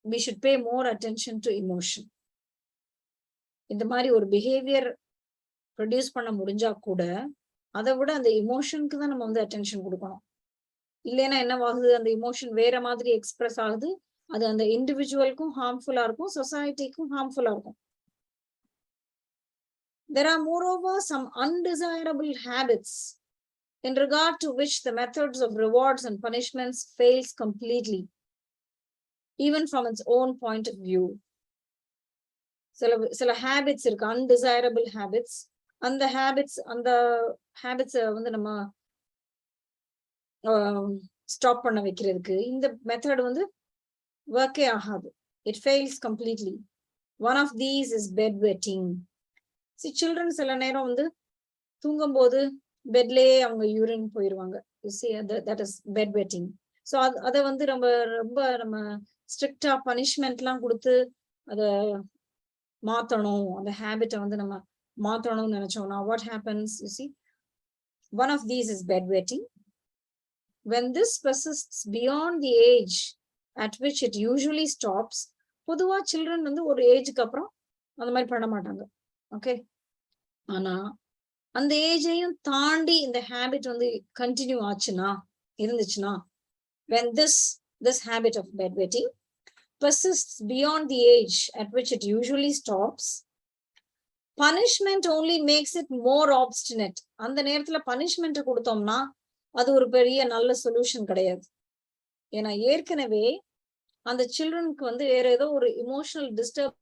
we should pay more attention to emotion. இந்த மாதிரி ஒரு behavior ப்ரொடியூஸ் பண்ண முடிஞ்சா கூட அதை விட அந்த இமோஷனுக்கு தான் நம்ம வந்து அட்டென்ஷன் கொடுக்கணும். இல்லைன்னா என்னவாகுது, அந்த இமோஷன் வேற மாதிரி எக்ஸ்பிரஸ் ஆகுது, அது அந்த இண்டிவிஜுவலுக்கும் ஹார்ம்ஃபுல்லா இருக்கும், சொசைட்டிக்கும் ஹார்ம்ஃபுல்லா இருக்கும். There are moreover some undesirable habits in regard to which the methods of rewards and punishments fails completely, even from its own point of view. சில ஹேபிட்ஸ் இருக்கு, undesirable habits. அந்த ஹேபிட்ஸ் வந்து நம்ம ஸ்டாப் பண்ண வைக்கிறதுக்கு இந்த மெத்தட் வந்து ஒர்க்கே ஆகாது. It fails completely. One of these is bed wetting. Children சில நேரம் வந்து தூங்கும்போது பெட்லயே அவங்க யூரின் போயிடுவாங்க. That is bed wetting. So அதை வந்து ரொம்ப ரொம்ப நம்ம ஸ்ட்ரிக்டா பனிஷ்மெண்ட்லாம் கொடுத்து அதை மாத்தணும், அந்த ஹேபிட்டை வந்து நம்ம மாத்தணும்னு நினைச்சோம்னா what happens, you see, one of these is bedwetting. When this persists beyond the age at which it usually stops, பொதுவா சில்ட்ரன் வந்து ஒரு ஏஜுக்கு அப்புறம் அந்த மாதிரி பண்ண மாட்டாங்க. ஓகே, ஆனா அந்த ஏஜையும் தாண்டி இந்த ஹேபிட் வந்து கண்டினியூ ஆச்சுன்னா, இருந்துச்சுன்னா, when this habit of bedwetting persists beyond the age at which it usually stops, punishment only makes it more obstinate. அந்த நேரத்துல பனிஷ்மெண்ட் கொடுத்தோம்னா அது ஒரு பெரிய நல்ல சொல்யூஷன் கிடையாது. ஏன்னா ஏற்கனவே அந்த சில்ட்ரனுக்கு வந்து வேற ஏதோ ஒரு இமோஷனல் டிஸ்டர்ப்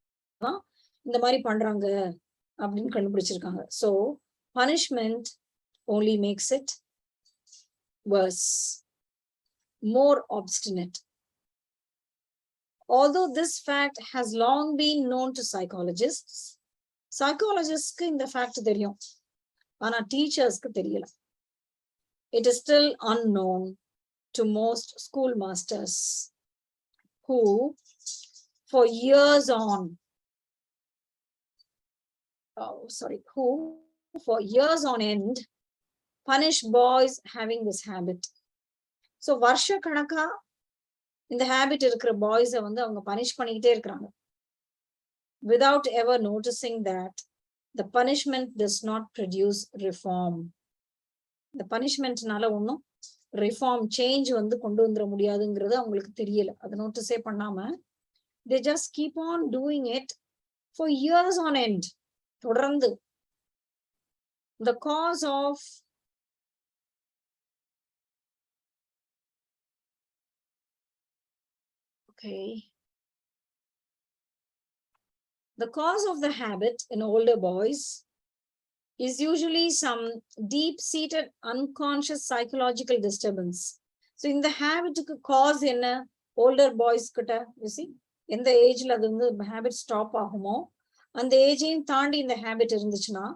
தான் இந்த மாதிரி பண்றாங்க அப்படின்னு கண்டுபிடிச்சிருக்காங்க. So punishment only makes it worse, more obstinate. Although this fact has long been known to psychologists, சைக்காலஜிஸ்ட்க்கு இந்த ஃபேக்ட் தெரியும், ஆனா டீச்சர்ஸ்க்கு தெரியல. It is still unknown to most schoolmasters who for years on end punish boys having this habit. So வருஷ கணக்கா இந்த habit இருக்கிற பாய்ஸை வந்து அவங்க பனிஷ் பண்ணிக்கிட்டே இருக்கிறாங்க, without ever noticing that the punishment does not produce reform. The punishmentனால ஒன்றும் reform change வந்து கொண்டு வந்துட முடியாதுங்கிறது அவங்களுக்கு தெரியல. அதை நோட்டீஸே பண்ணாம they just keep on doing it for years on end. தொடர்ந்து the cause of the cause of the habit in older boys is usually some deep-seated unconscious psychological disturbance. So in the habit cause in older boys kitta, you see, in the age la the habit stop ஆகுமோ அந்த ஏஜையும் தாண்டி இந்த habit இருந்துச்சுன்னா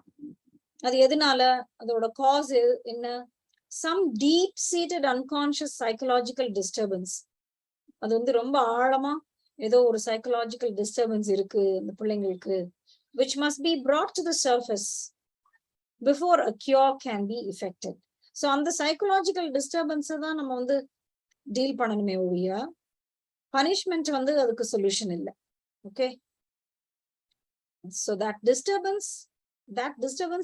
அது எதனால, அதோட cos என்ன, some deep-seated unconscious psychological disturbance. அது வந்து ரொம்ப ஆழமா ஏதோ ஒரு சைக்கலாஜிக்கல் டிஸ்டர்பன்ஸ் இருக்கு இந்த பிள்ளைங்களுக்கு, which must be brought to the surface before a cure can be effected. So அந்த சைக்கலாஜிக்கல் டிஸ்டர்பன்ஸ் தான் நம்ம வந்து டீல் பண்ணணுமே ஒழிய பனிஷ்மெண்ட் வந்து அதுக்கு சொல்யூஷன் இல்லை. Okay, so that disturbance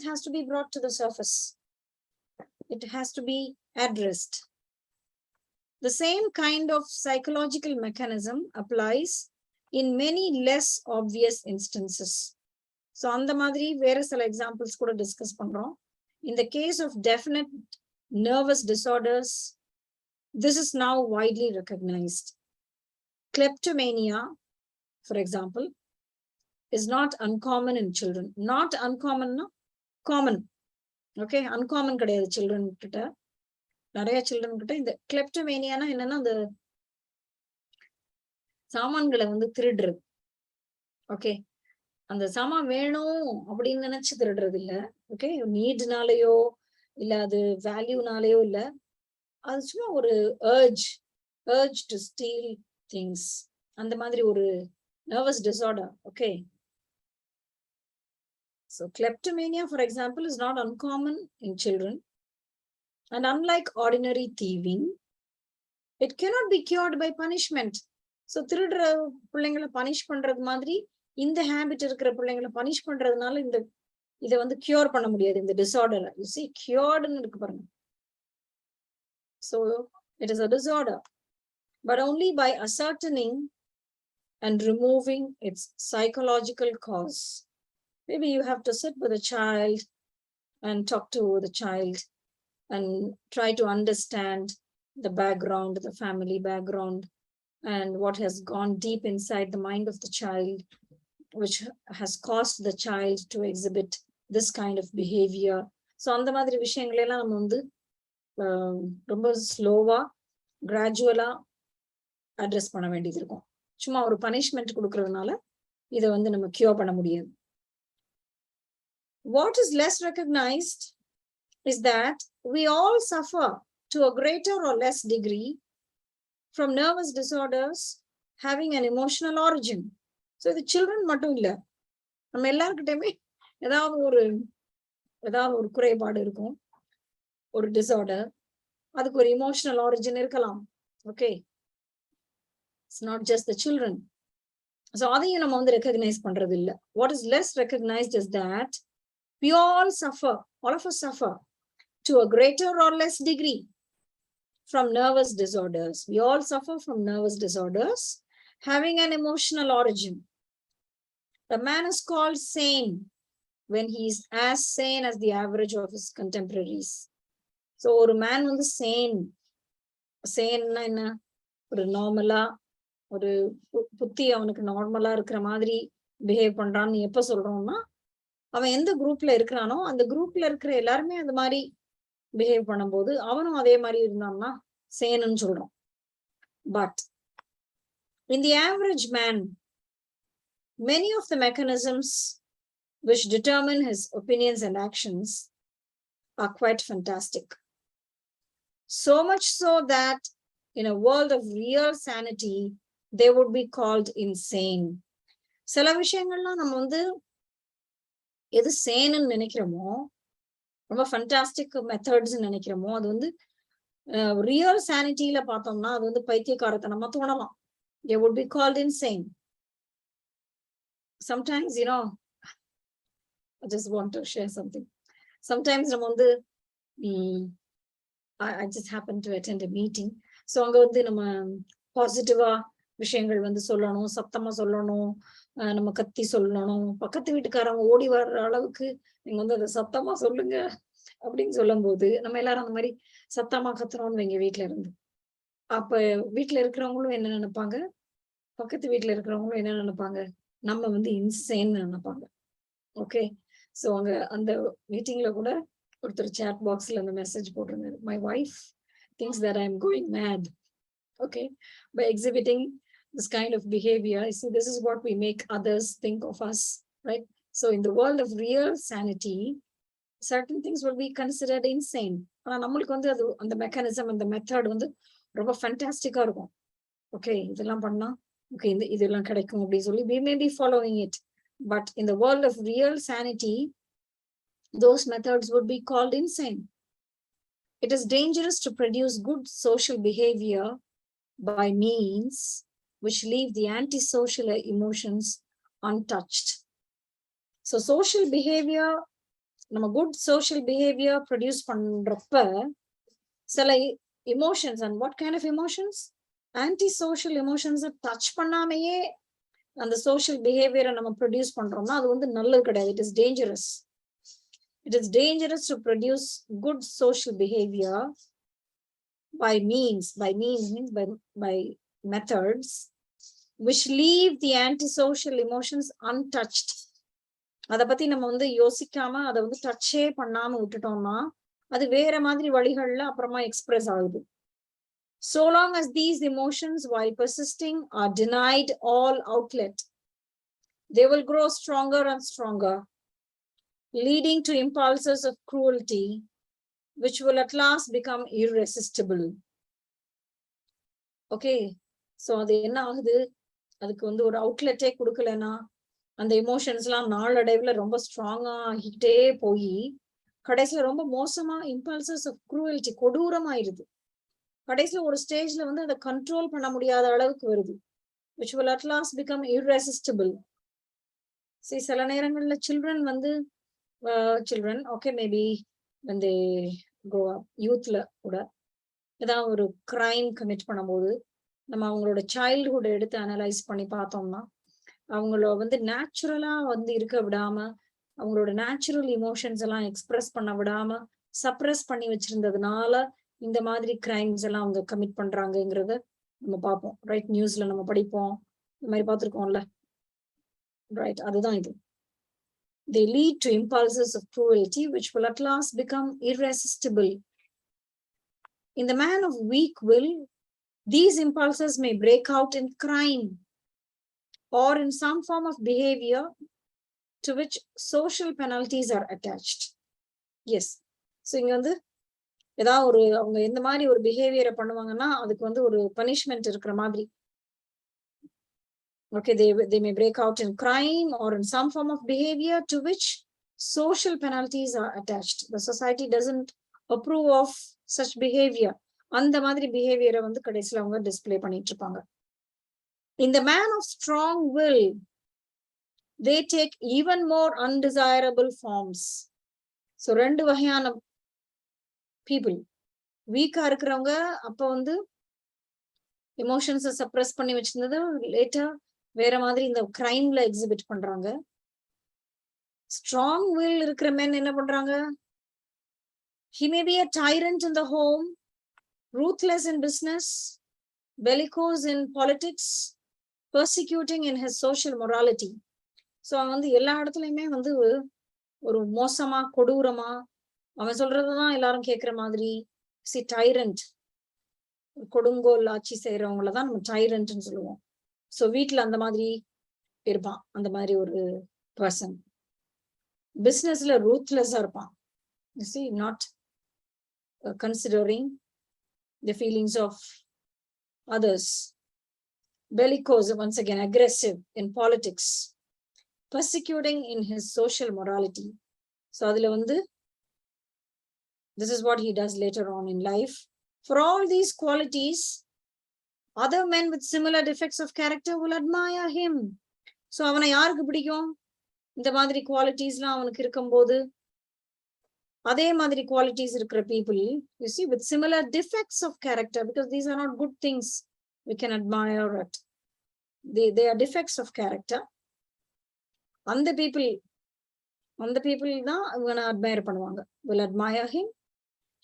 has to be brought to the surface. It has to be addressed. The same kind of psychological mechanism applies in many less obvious instances. So அந்த மாதிரி வேற சில examples கூட discuss பண்றோம். In the case of definite nervous disorders This is now widely recognized. Kleptomania, for example, is not uncommon in children. Not uncommon, no? Common. Okay, uncommon கிடையாது children கிட்ட. நிறைய children கிட்ட இந்த kleptomania என்னன்னா அந்த சாமான்களை வந்து திருடுறது. ஓகே, அந்த சாமான் வேணும் அப்படின்னு நினைச்சு திருடுறது இல்ல. ஓகே, நீட்னாலேயோ இல்ல அது வேல்யூனாலேயோ இல்ல, அது சும்மா ஒரு urge to steal things, அந்த மாதிரி ஒரு nervous disorder. Okay, so kleptomania, for example, is not uncommon in children, and unlike ordinary thieving, it cannot be cured by punishment. So திருடுற பிள்ளைங்களை பனிஷ் பண்றது மாதிரி இந்த ஹேபிட் இருக்கிற பிள்ளைங்களை பனிஷ் பண்றதுனால இந்த இதை வந்து கியூர் பண்ண முடியாது, இந்த டிசார்டர். யூ see, curedன்னு இருக்கு பாருங்க. So it is a disorder, but only by ascertaining and removing its psychological cause. Maybe you have to sit with a child and talk to the child and try to understand the background, the family background, and what has gone deep inside the mind of the child, which has caused the child to exhibit this kind of behavior. So அந்த மாதிரி விஷயங்களை எல்லாம் நம்ம வந்து ரொம்ப ஸ்லோவா கிராஜுவலா address பண்ண வேண்டியது இருக்கும். சும்மா ஒரு பனிஷ்மெண்ட் கொடுக்கறதுனால இதை வந்து நம்ம கியூர் பண்ண முடியாது. What is less recognized is that we all suffer to a greater or less degree from nervous disorders having an emotional origin. So the children மட்டும் இல்ல, நம்ம எல்லார்கிட்டயுமே ஏதாவது ஒரு குறைபாடு இருக்கும், ஒரு டிசார்டர், அதுக்கு ஒரு இமோஷனல் ஆரிஜின் இருக்கலாம். Okay, it's not just the children. So அதையும் நம்ம வந்து ரெக்கக்னைஸ் பண்றது இல்லை. What is less recognised is that we all suffer, all of us suffer to a greater or less degree from nervous disorders. We all suffer from nervous disorders having an emotional origin. The man is called sane when he is as sane as the average of his contemporaries. So ஒரு man வந்து சேன்னா என்ன, ஒரு நார்மலா, ஒரு புத்தி அவனுக்கு நார்மலா இருக்கிற மாதிரி பிஹேவ் பண்றான்னு எப்ப சொல்றோம்னா, அவன் எந்த குரூப்ல இருக்கிறானோ அந்த குரூப்ல இருக்கிற எல்லாருமே அந்த மாதிரி பிஹேவ் பண்ணும்போது அவனும் அதே மாதிரி இருந்தான்னா சேனுன்னு சொல்றோம். But in the average man, many of the mechanisms which determine his opinions and actions are quite fantastic. So much so that in a world of real sanity, they would be called insane. சில விஷயங்கள்லாம் நம்ம வந்து எது சேன்னு நினைக்கிறோமோ, ரொம்ப fantastic methods நினைக்கிறோமோ, அது வந்து ரியல் சானிட்டியில பார்த்தோம்னா அது வந்து பைத்தியக்காரத்தனமா தோணலாம். They would be called insane. Sometimes, you know, I just want to share something. Sometimes நம்ம வந்து I just happened to attend a meeting. So அங்க வந்து நம்ம பாசிட்டிவா விஷயங்கள் வந்து சொல்லணும், சத்தமா சொல்லணும், நம்ம கத்தி சொல்லணும், பக்கத்து வீட்டுக்காரங்க ஓடி வர்ற அளவுக்கு நீங்க வந்து அதை சத்தமா சொல்லுங்க அப்படின்னு சொல்லும் போது நம்ம எல்லாரும் அந்த மாதிரி சத்தமா கத்துறோம்னு வைங்க வீட்டுல இருந்து. அப்ப வீட்டுல இருக்கிறவங்களும் என்ன நினைப்பாங்க, பக்கத்து வீட்டுல இருக்கிறவங்களும் என்ன நினைப்பாங்க, நம்ம வந்து இன்சேன்னு நினைப்பாங்க. ஓகே, ஸோ அங்க அந்த மீட்டிங்ல கூட ஒருத்தர் சேட் பாக்ஸ்ல அந்த மெசேஜ் போட்டிருந்தாரு, my wife thinks that I am going mad. Okay, by exhibiting this kind of behavior, so this is what we make others think of us, right? So in the world of real sanity, certain things will be considered insane. ஆனா நம்மளுக்கு வந்து அது அந்த mechanism, அந்த method வந்து ரொம்ப ஃபேண்டாஸ்டிக்கா இருக்கும். Okay, இதெல்லாம் பண்ணா ஓகே இதெல்லாம் கிடைக்கும் அப்படின்னு சொல்லி we may be following it, but in the world of real sanity, those methods would be called insane. It is dangerous to produce good social behavior by means which leave the antisocial emotions untouched. So social behavior, நம்ம good social behavior produce பண்றப்ப சில emotions, and what kind of emotions? Antisocial emotions touch பண்ணாமையே அந்த social behavior நம்ம produce பண்றோம்னா அது வந்து நல்லது கிடையாது. It is dangerous. It is dangerous to produce good social behavior by means means by methods which leave the antisocial emotions untouched. அதை பத்தி நம்ம வந்து யோசிக்காம அதை வந்து டச்சே பண்ணாம விட்டுட்டோம்னா அது வேற மாதிரி வழிகள்ல அப்புறமா எக்ஸ்பிரஸ் ஆகுது. So long as these emotions, while persisting, are denied all outlet, they will grow stronger and stronger, leading to impulses of cruelty, which will at last become irresistible. Okay, so அது என்ன ஆகுது, அதுக்கு வந்து ஒரு அவுட்லெட்டே கொடுக்கலன்னா அந்த emotions எல்லாம் நாளடைவுல ரொம்ப ஸ்ட்ராங்கா ஆகிட்டே போய் கடைசியில ரொம்ப மோசமா இம்பல்சஸ் ஆஃப் குரூவல்டி கொடூரமாயிருது. கடைசியில ஒரு ஸ்டேஜ்ல வந்து அதை கண்ட்ரோல் பண்ண முடியாத அளவுக்கு வருது. which will at last become irresistible. See, சில நேரங்கள்ல சில்ட்ரன் வந்து children okay maybe when they grow up, யூத்ல கூட ஏதாவது ஒரு கிரைம் கமிட் பண்ணும்போது நம்ம அவங்களோட சைல்ட்ஹுட் எடுத்து அனலைஸ் பண்ணி பார்த்தோம்னா அவங்கள வந்து நேச்சுரலா வந்து இருக்க விடாம அவங்களோட நேச்சுரல் இமோஷன்ஸ் எல்லாம் எக்ஸ்பிரஸ் பண்ண விடாம சப்ரஸ் பண்ணி வச்சிருந்ததுனால இந்த மாதிரி கிரைம்ஸ் எல்லாம் அவங்க கமிட் பண்றாங்கிறத நம்ம பார்ப்போம். ரைட், நியூஸ்ல நம்ம படிப்போம், இந்த மாதிரி பார்த்துருக்கோம்ல. ரைட், அதுதான் இது. They lead to impulses of cruelty which will at last become irresistible. In the man of weak will, these impulses may break out in crime or in some form of behavior to which social penalties are attached. Yes, so இங்க வந்து ஏதாவது ஒரு அவங்க எந்த மாதிரி ஒரு பிஹேவியரை பண்ணுவாங்கன்னா அதுக்கு வந்து ஒரு பனிஷ்மெண்ட் இருக்கிற மாதிரி. Okay, they may break out in crime or in some form of behavior to which social penalties are attached. The society doesn't approve of such behavior. அந்த மாதிரி பிஹேவியரை வந்து கடைசியில அவங்க டிஸ்பிளே பண்ணிட்டு இருப்பாங்க. In the man of strong will, they take even more undesirable forms. So ரெண்டு வகையான people. வீக்கா இருக்கிறவங்க அப்ப வந்து எமோஷன்ஸை சப்ரஸ் பண்ணி வச்சிருந்தது லேட்டர் வேற மாதிரி இந்த கிரைம்ல எக்ஸிபிட் பண்றாங்க. ஸ்ட்ராங் வில் இருக்கிற மென் என்ன பண்றாங்க? He may be a tyrant in the home, ruthless in business, bellicose in politics, persecuting in his social morality. So அவன் வந்து எல்லா இடத்துலயுமே வந்து ஒரு மோசமா கொடூரமா அவன் சொல்றதுதான் எல்லாரும் கேட்கிற மாதிரி. சி டைரண்ட், கொடுங்கோல் ஆட்சி செய்யறவங்களதான் நம்ம டைரண்ட்னு சொல்லுவோம். ஸோ வீட்டுல அந்த மாதிரி இருப்பான், அந்த மாதிரி ஒரு பர்சன். பிசினஸ்ல ரூத்லெஸ்ஸா இருப்பான். You see, not considering the feelings of others. Bellicose, once again, aggressive in politics, persecuting in his social morality. So adula vandu this is what he does later on in life. For all these qualities, other men with similar defects of character will admire him. So avana yarukku pidikum? இந்த மாதிரி குவாலிட்டிஸ்லாம் அவனுக்கு இருக்கும்போது அதே மாதிரி qualities இருக்கிற people, you see, with similar defects of character, because these are not good things we can admire it. They are defects of character. அந்த people தான் இவனை அட்மையர் பண்ணுவாங்க, will admire him.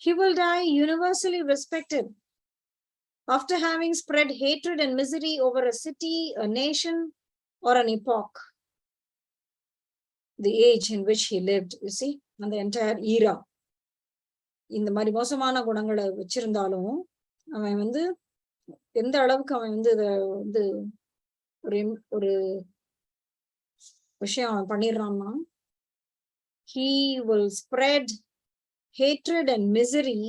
He will die universally respected after having spread hatred and misery over a city, a nation, or an epoch. The age in which he lived, you see, and the entire era. இந்த மாதிரி மோசமான குணங்களை வச்சிருந்தாலும் அவன் வந்து எந்த அளவுக்கு அவன் வந்து இத வந்து ஒரு விஷயம் அவன் பண்ணிடுறான்னா, he will spread hatred and misery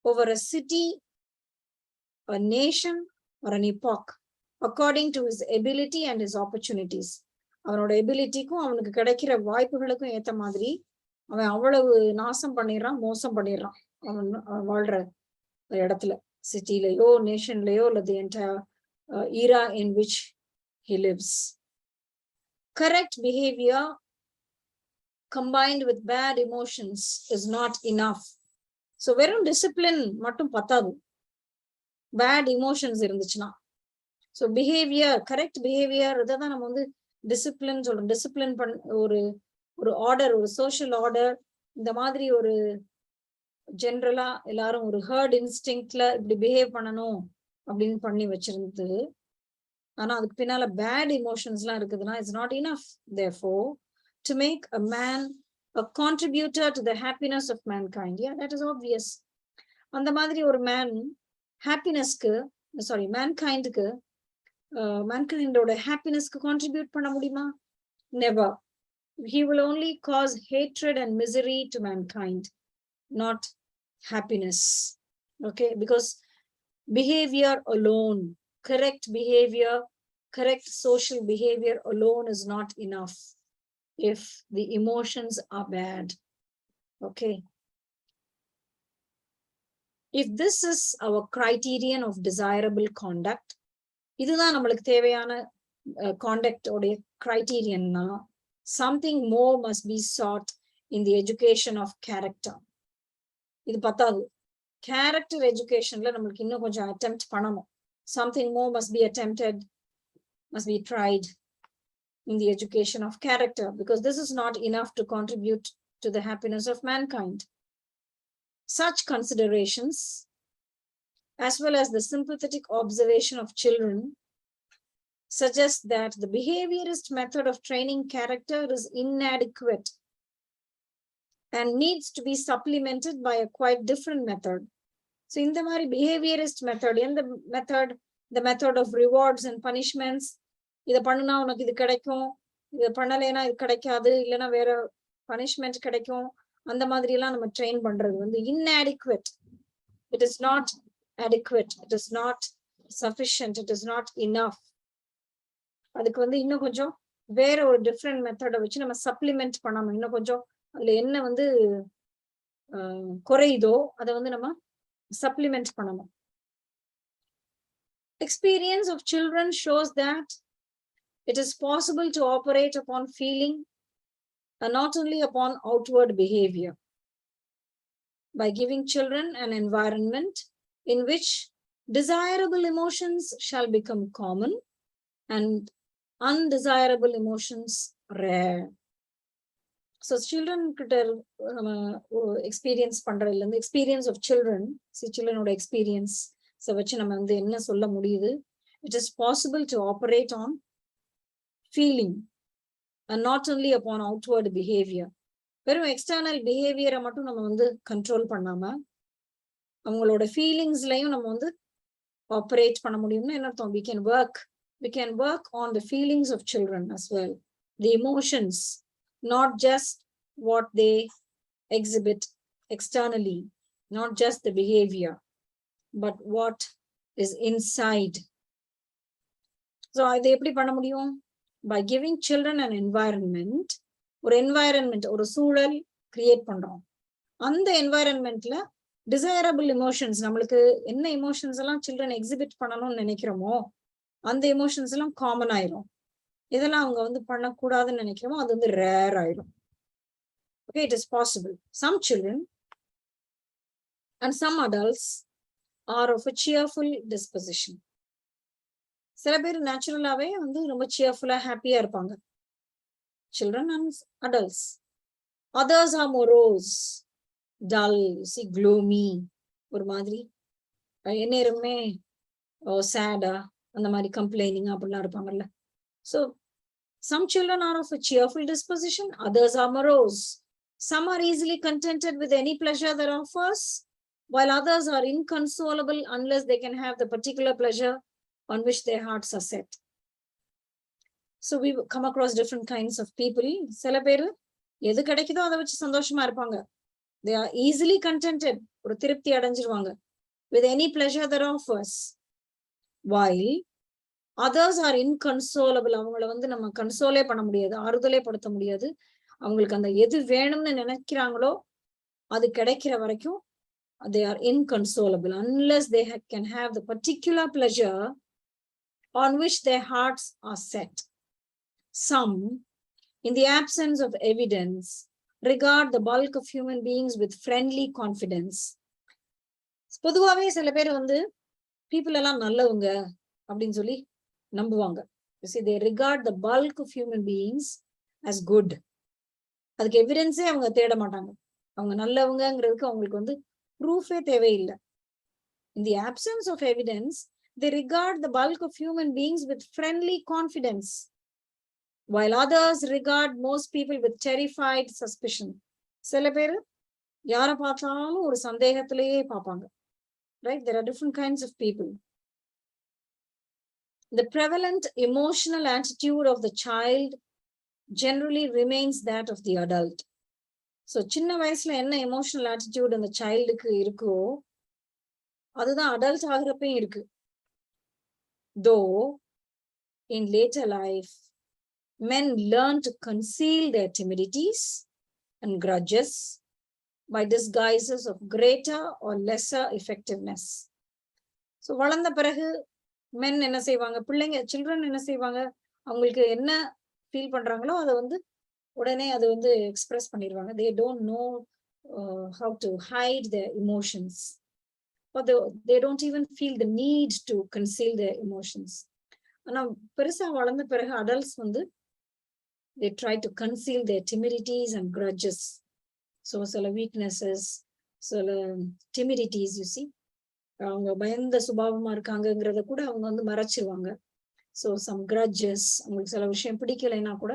over a city, a nation, or an epoch according to his ability and his opportunities. அவனோட எபிலிட்டிக்கும் அவனுக்கு கிடைக்கிற வாய்ப்புகளுக்கும் ஏத்த மாதிரி அவன் அவ்வளவு நாசம் பண்ணிடுறான், மோசம் பண்ணிடுறான் அவன் வாழ்ற இடத்துல, சிட்டிலயோ நேஷன்லயோ இல்ல the entire era in which he lives. Correct behavior combined with bad emotions is not enough. So வெறும் டிசிப்ளின் மட்டும் பத்தாது, பேட் இமோஷன்ஸ் இருந்துச்சுன்னா. ஸோ பிஹேவியர், கரெக்ட் பிஹேவியர், இதான் நம்ம வந்து டிசிப்ளின் சொல்றோம். டிசிப்ளின் ஒரு ஆர்டர், ஒரு சோஷியல் ஆர்டர், இந்த மாதிரி ஒரு ஜென்ரலா எல்லாரும் ஒரு ஹர்ட் இன்ஸ்டிங்க்ட்ல இப்படி பிஹேவ் பண்ணணும் அப்படின்னு பண்ணி வச்சிருந்து, ஆனா அதுக்கு பின்னால பேட் இமோஷன்ஸ்லாம் இருக்குதுன்னா it's not enough. therefore to make a man a contributor to the happiness of mankind, yeah, that is obvious. அந்த மாதிரி ஒரு மேன் ஹாப்பினஸ்க்கு, சாரி மேன்கைண்டுக்கு, மேன்கைண்டோட ஹாப்பினஸ்க்கு கான்ட்ரிபியூட் பண்ண முடியுமா? Never. he will only cause hatred and misery to mankind, not happiness. Okay, because behavior alone, correct behavior, correct social behavior alone is not enough if the emotions are bad. Okay, if this is our criterion of desirable conduct, இதுதான் நம்மளுக்கு தேவையான conduct உடைய criterion-னா, something more must be sought in the education of character. இது பத்தாது. Character educationல நம்மளுக்கு இன்னும் கொஞ்சம் attempt பண்ணணும். Something more must be attempted, must be tried in the education of character, because this is not enough to contribute to the happiness of mankind. Such considerations, as well as the sympathetic observation of children, suggest that the behaviorist method of training character is inadequate and needs to be supplemented by a quite different method. So in the behaviorist method, in the method of rewards and punishments, இத பண்ணுனா உனக்கு இது கிடைக்கும், இத பண்ணலைனா இது கிடைக்காது, இல்லனா வேற punishment கிடைக்கும், அந்த மாதிரி எல்லாம் நம்ம ட்ரெயின் பண்றது வந்து inadequate. It is not adequate, it is not sufficient, it is not enough. அதுக்கு வந்து இன்னும் கொஞ்சம் வேற ஒரு டிஃப்ரெண்ட் மெத்தட வச்சு நம்ம சப்ளிமெண்ட் பண்ணாம, இன்னும் கொஞ்சம் அதுல என்ன வந்து குறையுதோ அதை வந்து நம்ம supplement பண்ணணும். Experience of children shows that it is possible to operate upon feeling and not only upon outward behavior by giving children an environment in which desirable emotions shall become common and undesirable emotions rare. So children could experience பண்றதுல இருந்து experience of children, children ஓட experience வச்சு நம்ம வந்து என்ன சொல்ல முடியுது? It is possible to operate on feeling and not only upon outward behavior. வெறும் external behavior மட்டும் நம்ம வந்து கண்ட்ரோல் பண்ணாம அவங்களோட ஃபீலிங்ஸ்லயும் நம்ம வந்து ஆப்பரேட் பண்ண முடியும்னு என்ன அர்த்தம்? we can work on the feelings of children as well, the emotions, not just what they exhibit externally, not just the behavior, but what is inside. So idu eppadi panna mudiyum? By giving children an environment, ஒரு சூழல் create பண்றோம். அந்த என்வாயரன்மெண்ட்ல desirable emotions, நம்மளுக்கு என்ன emotions எல்லாம் children exhibit பண்ணணும்னு நினைக்கிறோமோ அந்த எமோஷன்ஸ் எல்லாம் காமன் ஆயிரும். இதெல்லாம் அவங்க வந்து பண்ணக்கூடாதுன்னு நினைக்கிறோமோ அது வந்து ரேர் ஆயிடும். Okay, it is possible. Some children and some adults are of a cheerful disposition. சில பேர் நேச்சுரலாவே வந்து ரொம்ப cheerful-ஆ ஹாப்பியா இருப்பாங்க. Children and adults. Others are morose, dull, gloomy, ஒரு மாதிரி நேரமே சேடா அந்த மாதிரி கம்ப்ளைனிங் அப்படிலாம் இருப்பாங்கல்ல. So some children are of a cheerful disposition, others are morose. Some are easily contented with any pleasure that offers, while others are inconsolable unless they can have the particular pleasure on which their hearts are set. So we come across different kinds of people. சில பேர் எது கிடைக்குதோ அதை வச்சு சந்தோஷமா இருப்பாங்க. They are easily contented, ஒரு திருப்தி அடைஞ்சிருவாங்க with any pleasure that offers, while others are inconsolable. அவங்கள வந்து நம்ம கன்சோலே பண்ண முடியாது, ஆறுதலே படுத்த முடியாது. அவங்களுக்கு அந்த எது வேணும்னு நினைக்கிறாங்களோ அது கிடைக்கிற வரைக்கும் they are inconsolable unless they can have the particular pleasure on which their hearts are set. Some, in the absence of evidence, regard the bulk of human beings with friendly confidence. பொதுவாவே சில பேர் வந்து people எல்லாம் நல்லவங்க அப்படின்னு சொல்லி நம்புவாங்க. You see, they regard the bulk of human beings as good. அதுக்கு எவிடன்ஸே அவங்க தேட மாட்டாங்க. அவங்க நல்லவங்கிறதுக்கு அவங்களுக்கு வந்து proof தேவையில்லை. In the absence of evidence, they regard the bulk of human beings with friendly confidence, while others regard most people with terrified suspicion. சில பேர் யாரை பார்த்தாலும் ஒரு சந்தேகத்திலேயே பார்ப்பாங்க. Right? There are different kinds of people. The prevalent emotional attitude of the child generally remains that of the adult. So சின்ன வயசுல என்ன emotional attitude அந்த childக்கு இருக்கோ அதுதான் adult ஆகிறப்பையும் இருக்கு. Though in later life men learn to conceal their timidities and grudges by disguises of greater or lesser effectiveness. So வளர்ந்த பிறகு men என்ன செய்வாங்க, பிள்ளைங்க children என்ன செய்வாங்க, அவங்களுக்கு என்ன ஃபீல் பண்றாங்களோ அதை வந்து உடனே அது வந்து எக்ஸ்பிரஸ் பண்ணிடுவாங்க. They don't know how to hide their emotions, or they don't even feel the need to conceal their emotions. ஆனா பெருசா வளர்ந்த பிறகு adults வந்து they try to conceal their timidities and grudges. So சில weaknesses, சில timidities, you see, அவங்க பயந்த சுபாவமா இருக்காங்கங்கிறத கூட அவங்க வந்து மறைச்சிருவாங்க. So some grudges, அவங்களுக்கு சில விஷயம் பிடிக்கலைன்னா கூட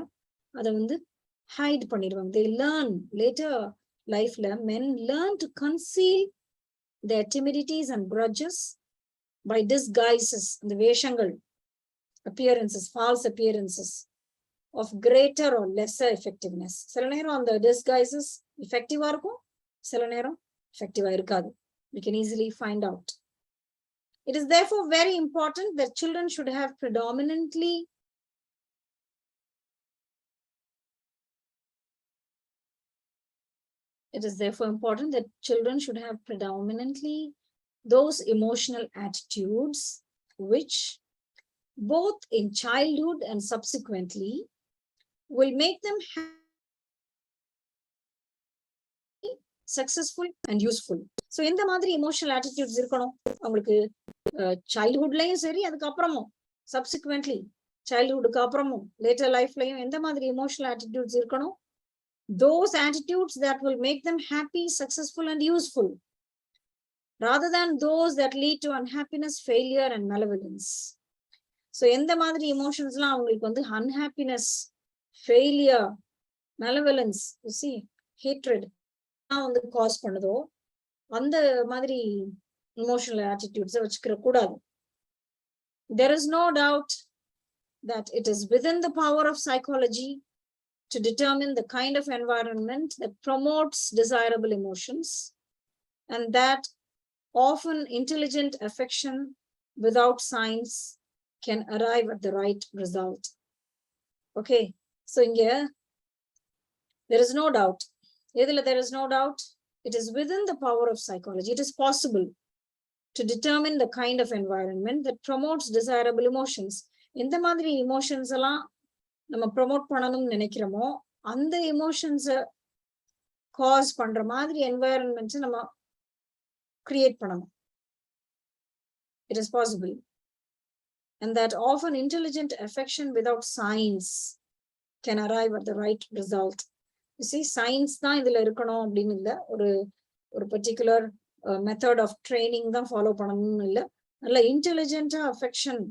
அதை வந்து hide பண்ணிடுவாங்க. They learn later lifeல men learn to conceal their timidities and grudges by disguises, the வேஷங்கள், appearances, false appearances of greater or lesser effectiveness. சில நேரம் அந்த disguises effective-ஆ இருக்கும், சில நேரம் effective-ஆ இருக்காது. We can easily find out. It is therefore very important that children should have predominantly those emotional attitudes which both in childhood and subsequently will make them successful and useful. So இந்த மாதிரி emotional attitudes இருக்கணும் அவங்களுக்கு childhoodலயும் சரி, அதுக்கப்புறமும் subsequently childhoodக்கு அப்புறமும் later lifeலயும் எந்த மாதிரி emotional attitudes இருக்கணும், those attitudes that will make them happy, successful and useful, rather than those that lead to unhappiness, failure and malevolence. So எந்த மாதிரி emotionsலாம் அவங்களுக்கு வந்து unhappiness, failure, malevolence, you see, hatred வந்து cos பண்ணுதோ அந்த மாதிரி emotional attitudes வச்சுக்கிற கூடாது. There is no doubt that it is within the power of psychology to determine the kind of environment that promotes desirable emotions, and that often intelligent affection without science can arrive at the right result. Okay, so here there is no doubt. There is no doubt. It is within the power of psychology. It is possible to determine the kind of environment that promotes desirable emotions. இந்த மாதிரி emotions எல்லாம் நம்ம promote பண்ணணும்னு நினைக்கிறோமோ அந்த எமோஷன்ஸை cos பண்ற மாதிரி என்வாயரன்மெண்ட்ஸ் நம்ம கிரியேட் பண்ணணும். It is possible. And that often intelligent affection without science can arrive at the right result. You see, science தான் இதுல இருக்கணும் அப்படின்னு இல்லை, ஒரு பர்டிகுலர் மெத்தட் ஆஃப் ட்ரைனிங் தான் ஃபாலோ பண்ணணும்னு இல்லை, நல்ல இன்டெலிஜென்டா அஃபெக்ஷன்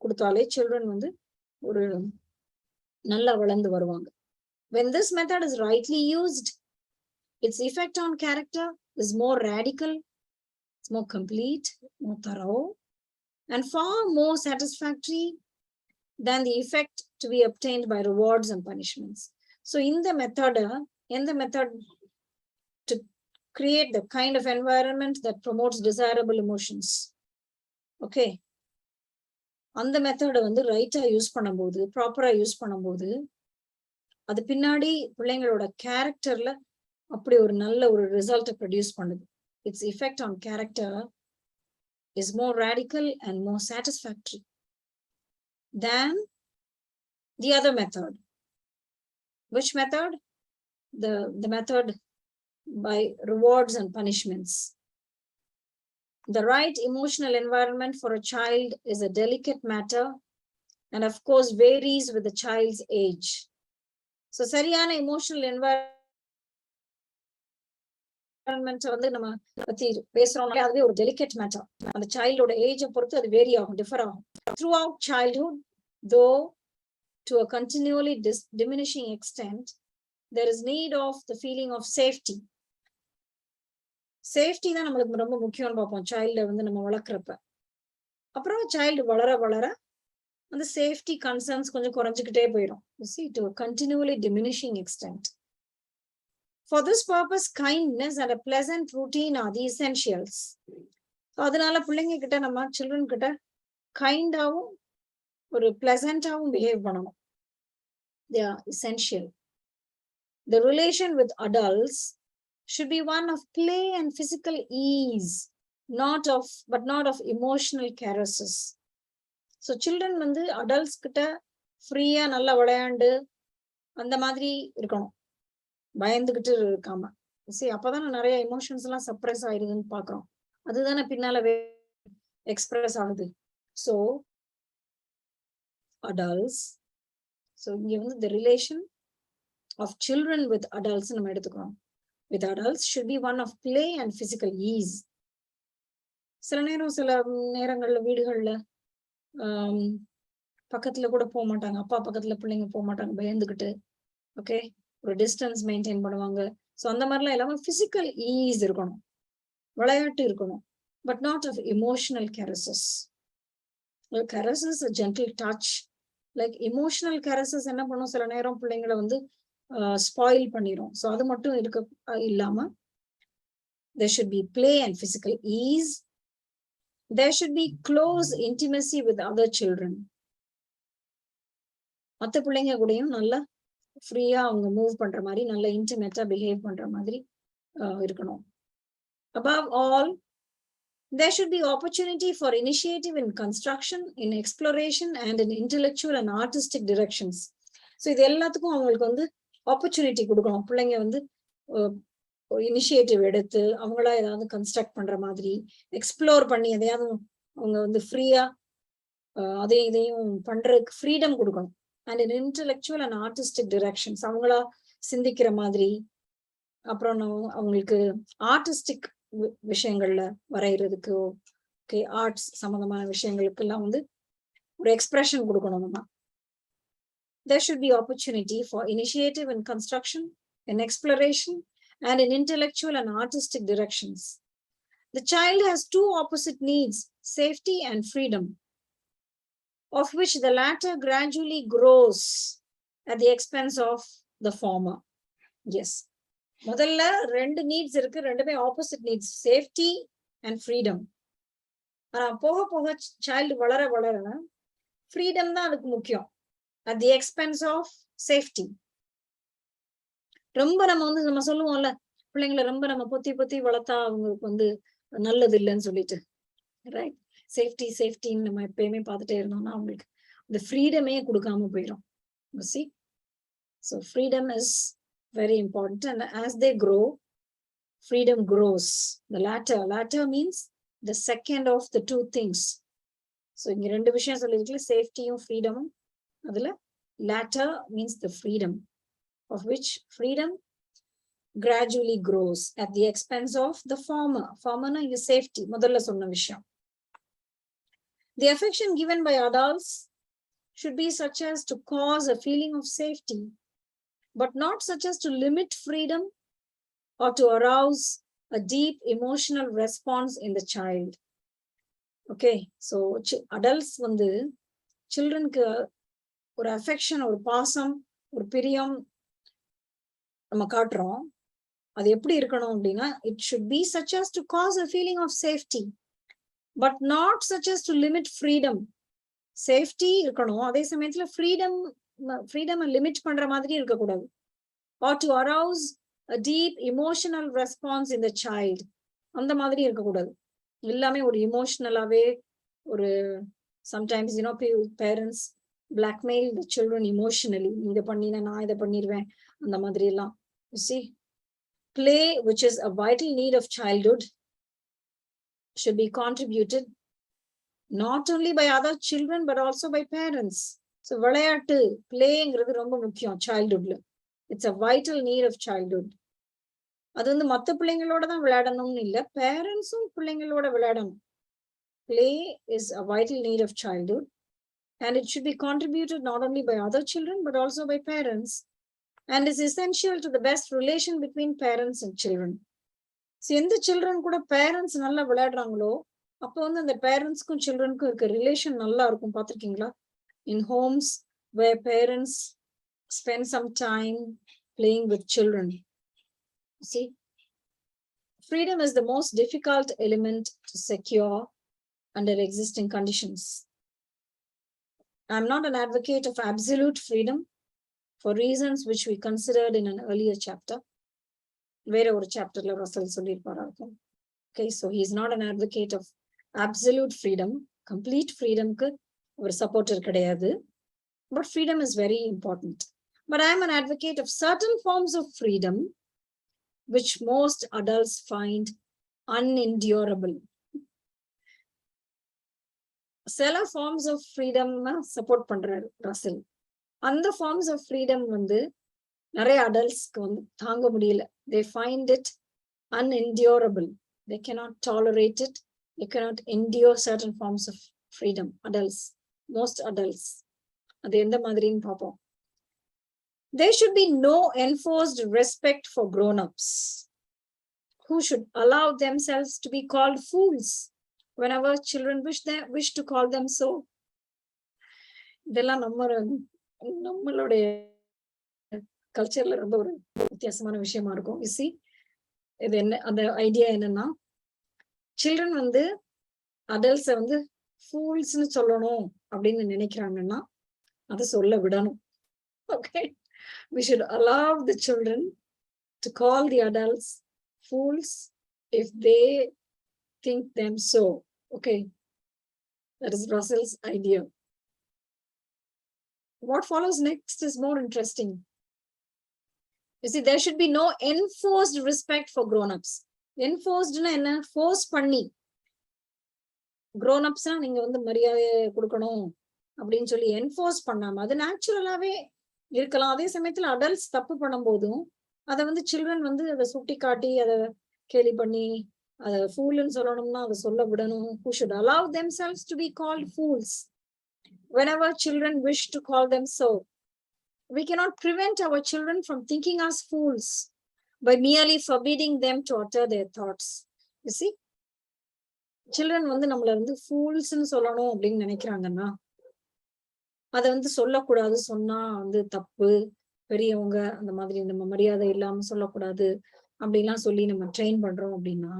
கொடுத்தாலே சில்ட்ரன் வந்து ஒரு நல்லா வளர்ந்து வருவாங்க. When this method is rightly used, its effect on character is more radical, it's more complete, more thorough, and far more satisfactory than the effect to be obtained by rewards and punishments. So in the method to create the kind of environment that promotes desirable emotions, okay, அந்த மெத்தடை வந்து ரைட்டா use பண்ணும்போது, ப்ராப்பரா use பண்ணும்போது அது பின்னாடி பிள்ளைங்களோட கேரக்டர்ல அப்படி ஒரு நல்ல ஒரு ரிசல்ட்டை ப்ரொடியூஸ் பண்ணுது. It's effect on character is more radical and more satisfactory than the other method. Which method? The method by rewards and punishments. The right emotional environment for a child is a delicate matter and of course varies with the child's age. So சரியான emotional environment வந்து நம்ம பத்தி பேசுறோம்னாலே அதுவே ஒரு delicate matter. அந்த சைல்டோட ஏஜை பொறுத்து அது vary ஆகும், டிஃபர் ஆகும். த்ரூ அவுட் சைல்ட்ஹுட், தோ to a continually diminishing extent, there is need of the feeling of safety. Safety தான் நம்மளுக்கு ரொம்ப முக்கியம்னு பார்ப்போம் சைல்ட வந்து நம்ம வளர்க்குறப்ப. அப்புறம் சைல்டு வளர வளர அந்த சேஃப்டி கன்சர்ன்ஸ் கொஞ்சம் குறைஞ்சிக்கிட்டே போயிடும். See, to a continually diminishing extent. For this purpose, kindness and a pleasant routine are the essentials. அதனால பிள்ளைங்க கிட்ட நம்ம சில்ட்ரன் கிட்ட கைண்டாவும் ஒரு பிளசண்டாவும் பிஹேவ் பண்ணணும். They are essential. The relation with adults should be one of play and physical ease, not of emotional caresses. So children வந்து adults கிட்ட ஃப்ரீயா நல்லா விளையாண்டு அந்த மாதிரி இருக்கணும், பயந்துகிட்டு இருக்காம. சரி, அப்பதானே நிறைய எமோஷன்ஸ் எல்லாம் சப்ரஸ் ஆயிருதுன்னு பாக்குறோம். அதுதானே பின்னால எக்ஸ்பிரஸ் ஆகுது. ஸோ adults, so இங்க வந்து the relation of children with adults நம்ம எடுத்துக்கிறோம். With adults should be one of play and physical ease. சில நேரங்கள்ல வீடுகள்ல பக்கத்துல கூட போக மாட்டாங்க, அப்பா பக்கத்துல பிள்ளைங்க போக மாட்டாங்க, பயந்துகிட்டு. ஓகே, ஒரு டிஸ்டன்ஸ் மெயின்டைன் பண்ணுவாங்க. ஸோ அந்த மாதிரிலாம் இல்லாம பிசிக்கல் ஈஸ் இருக்கணும், விளையாட்டு இருக்கணும், but not of emotional caresses. caresses a gentle touch. Like emotional caresses என்ன பண்ணும், சில நேரம் பிள்ளைங்களை வந்து ஸ்பாயில் பண்ணிடும். ஸோ அது மட்டும் இருக்க இல்லாம there should be play and physical ease. There should be close intimacy with other children. மற்ற பிள்ளைங்க கூடயும் நல்லா ஃப்ரீயா அவங்க மூவ் பண்ற மாதிரி, நல்ல இன்டிமேட்டா பிஹேவ் பண்ற மாதிரி இருக்கணும். Above all, there should be opportunity for initiative in construction, in exploration and in intellectual and artistic directions. So இது எல்லாத்துக்கும் அவங்களுக்கு வந்து ஆப்பர்ச்சுனிட்டி கொடுக்கணும். பிள்ளைங்க வந்து இனிஷியேட்டிவ் எடுத்து அவங்களா ஏதாவது கன்ஸ்ட்ரக்ட் பண்ற மாதிரி, எக்ஸ்ப்ளோர் பண்ணி எதையாவது அவங்க வந்து ஃப்ரீயா அதையும் இதையும் பண்றதுக்கு ஃப்ரீடம் கொடுக்கணும். And in intellectual and artistic directions, அவங்களா சிந்திக்கிற மாதிரி. அப்புறம் அவங்களுக்கு ஆர்டிஸ்டிக் விஷயங்கள்ல வரைகிறதுக்கு, ஓகே, ஆர்ட்ஸ் சம்பந்தமான விஷயங்களுக்கு எல்லாம் வந்து ஒரு எக்ஸ்பிரஷன் கொடுக்கணும் நம்ம. There should be opportunity for initiative in construction, in exploration, and in intellectual and artistic directions. The child has two opposite needs, safety and freedom, of which the latter gradually grows at the expense of the former. Yes. முதல்ல ரெண்டு needs இருக்கு, ரெண்டுமே opposite needs, safety and freedom. ஆனா போக போக child வளர வளர freedom தான் அதுக்கு முக்கியம், at the expense of safety. ரொம்ப நம்ம சொல்லுவோம்ல, பிள்ளைங்களை ரொம்ப நம்ம பொத்தி பொத்தி வளர்த்தா அவங்களுக்கு வந்து நல்லது இல்லைன்னு சொல்லிட்டு, ரைட்? சேஃப்டி சேஃப்டின்னு நம்ம எப்பயுமே பார்த்துட்டே இருந்தோம்னா அவங்களுக்கு இந்த ஃப்ரீடமே கொடுக்காம போயிடும். See, so freedom is very important, and as they grow, freedom grows. The latter means the second of the two things. So இங்க ரெண்டு விஷயம் சொல்லிருக்கல, சேஃப்டியும் ஃப்ரீடமும். அதுல latter means the freedom, of which freedom gradually grows at the expense of the former. Former na is safety, முதல்ல சொன்ன விஷயம். The affection given by adults should be such as to cause a feeling of safety, but not such as to limit freedom or to arouse a deep emotional response in the child. Okay, so adults வந்து childrenக்கு ஒரு affection, ஒரு பாசம், ஒரு பிரியம் நம்ம காட்டுறோம். அது எப்படி இருக்கணும் அப்படின்னா, it should be such as to cause a feeling of safety, but not such as to limit freedom. Safety இருக்கணும், அதே சமயத்துல ஃப்ரீடம் லிமிட் பண்ற மாதிரி இருக்கக்கூடாது. or to arouse a deep emotional response in the child, அந்த மாதிரி இருக்கக்கூடாது. எல்லாமே ஒரு இமோஷனலாவே ஒரு sometimes parents blackmail the children emotionally. இத பண்ணினா நான் இதை பண்ணிடுவேன், அந்த மாதிரி எல்லாம். You see, play, which is a vital need of childhood, should be contributed not only by other children but also by parents. So விளையாட்டு, பிளேங்கிறது ரொம்ப முக்கியம் childhoodல. It's a vital need of childhood. அது வந்து மத்த பிள்ளைங்களோட தான் விளையாடணும்னு இல்ல, பேரண்ட்ஸும் பிள்ளைங்களோட விளையாடணும். Play is a vital need of childhood, and it should be contributed not only by other children but also by parents, and is essential to the best relation between parents and children. So எந்த children கூட parents நல்லா விளையாடுறாங்களோ அப்போ வந்து அந்த பேரண்ட்ஸ்க்கும் சில்ட்ரனுக்கும் இருக்க relation நல்லா இருக்கும். பார்த்திருக்கீங்களா? In homes where parents spend some time playing with children. See, freedom is the most difficult element to secure under existing conditions. I'm not an advocate of absolute freedom for reasons which we considered in an earlier chapter. Where over chapter Russell solirparakum. Okay, so he is not an advocate of absolute freedom, complete freedom ku or supporter kadayadu, but freedom is very important. But I am an advocate of certain forms of freedom which most adults find unendurable. Sela forms of freedom support பண்றாரு Russell. அந்த forms of freedom வந்து நிறைய adultsக்கு வந்து தாங்க முடியல. They find it unendurable. They cannot tolerate it. They cannot endure certain forms of freedom. Adults, most adults. அது எந்த மாதிரின்னு பார்ப்போம். There should be no enforced respect for grown-ups who should allow themselves to be called fools whenever children wish to call them so. இதெல்லாம் நம்மளுடைய கல்ச்சர்ல ரொம்ப ஒரு வித்தியாசமான விஷயமா இருக்கும். You see, இது என்ன அந்த ஐடியா என்னன்னா, சில்ட்ரன் வந்து அடல்ட்ஸை வந்து ஃபூல்ஸ்னு சொல்லணும் அப்படின்னு நினைக்கிறாங்கன்னா அதை சொல்ல விடணும். Okay, we should allow the children to call the adults fools if they think them so. Okay, that is Russell's idea. What follows next is more interesting. You see, there should be no enforced respect for grown-ups. Enforced na enna? Force பண்ணி grown-ups நீங்க வந்து மரியாதை கொடுக்கணும் அப்படின்னு சொல்லி enforce பண்ணாம அது நேச்சுரலாவே இருக்கலாம். அதே சமயத்துல அடல்ட்ஸ் தப்பு பண்ணும் போதும் அதை வந்து சில்ட்ரன் வந்து அதை சுட்டி காட்டி அதை கேலி பண்ணி அதை ஃபூல்னு சொல்லணும்னா அதை சொல்ல விடணும். Who should allow themselves to be called fools whenever children wish to call them so. We cannot prevent our children from thinking us fools by merely forbidding them to utter their thoughts. You see, children வந்து நம்மள வந்து ஃபூல்ஸ்னு சொல்லணும் அப்படின்னு நினைக்கிறாங்கன்னா அதை வந்து சொல்லக்கூடாது, சொன்னா வந்து தப்பு, பெரியவங்க அந்த மாதிரி நம்ம மரியாதை இல்லாம சொல்லக்கூடாது அப்படின்லாம் சொல்லி நம்ம ட்ரெயின் பண்றோம் அப்படின்னா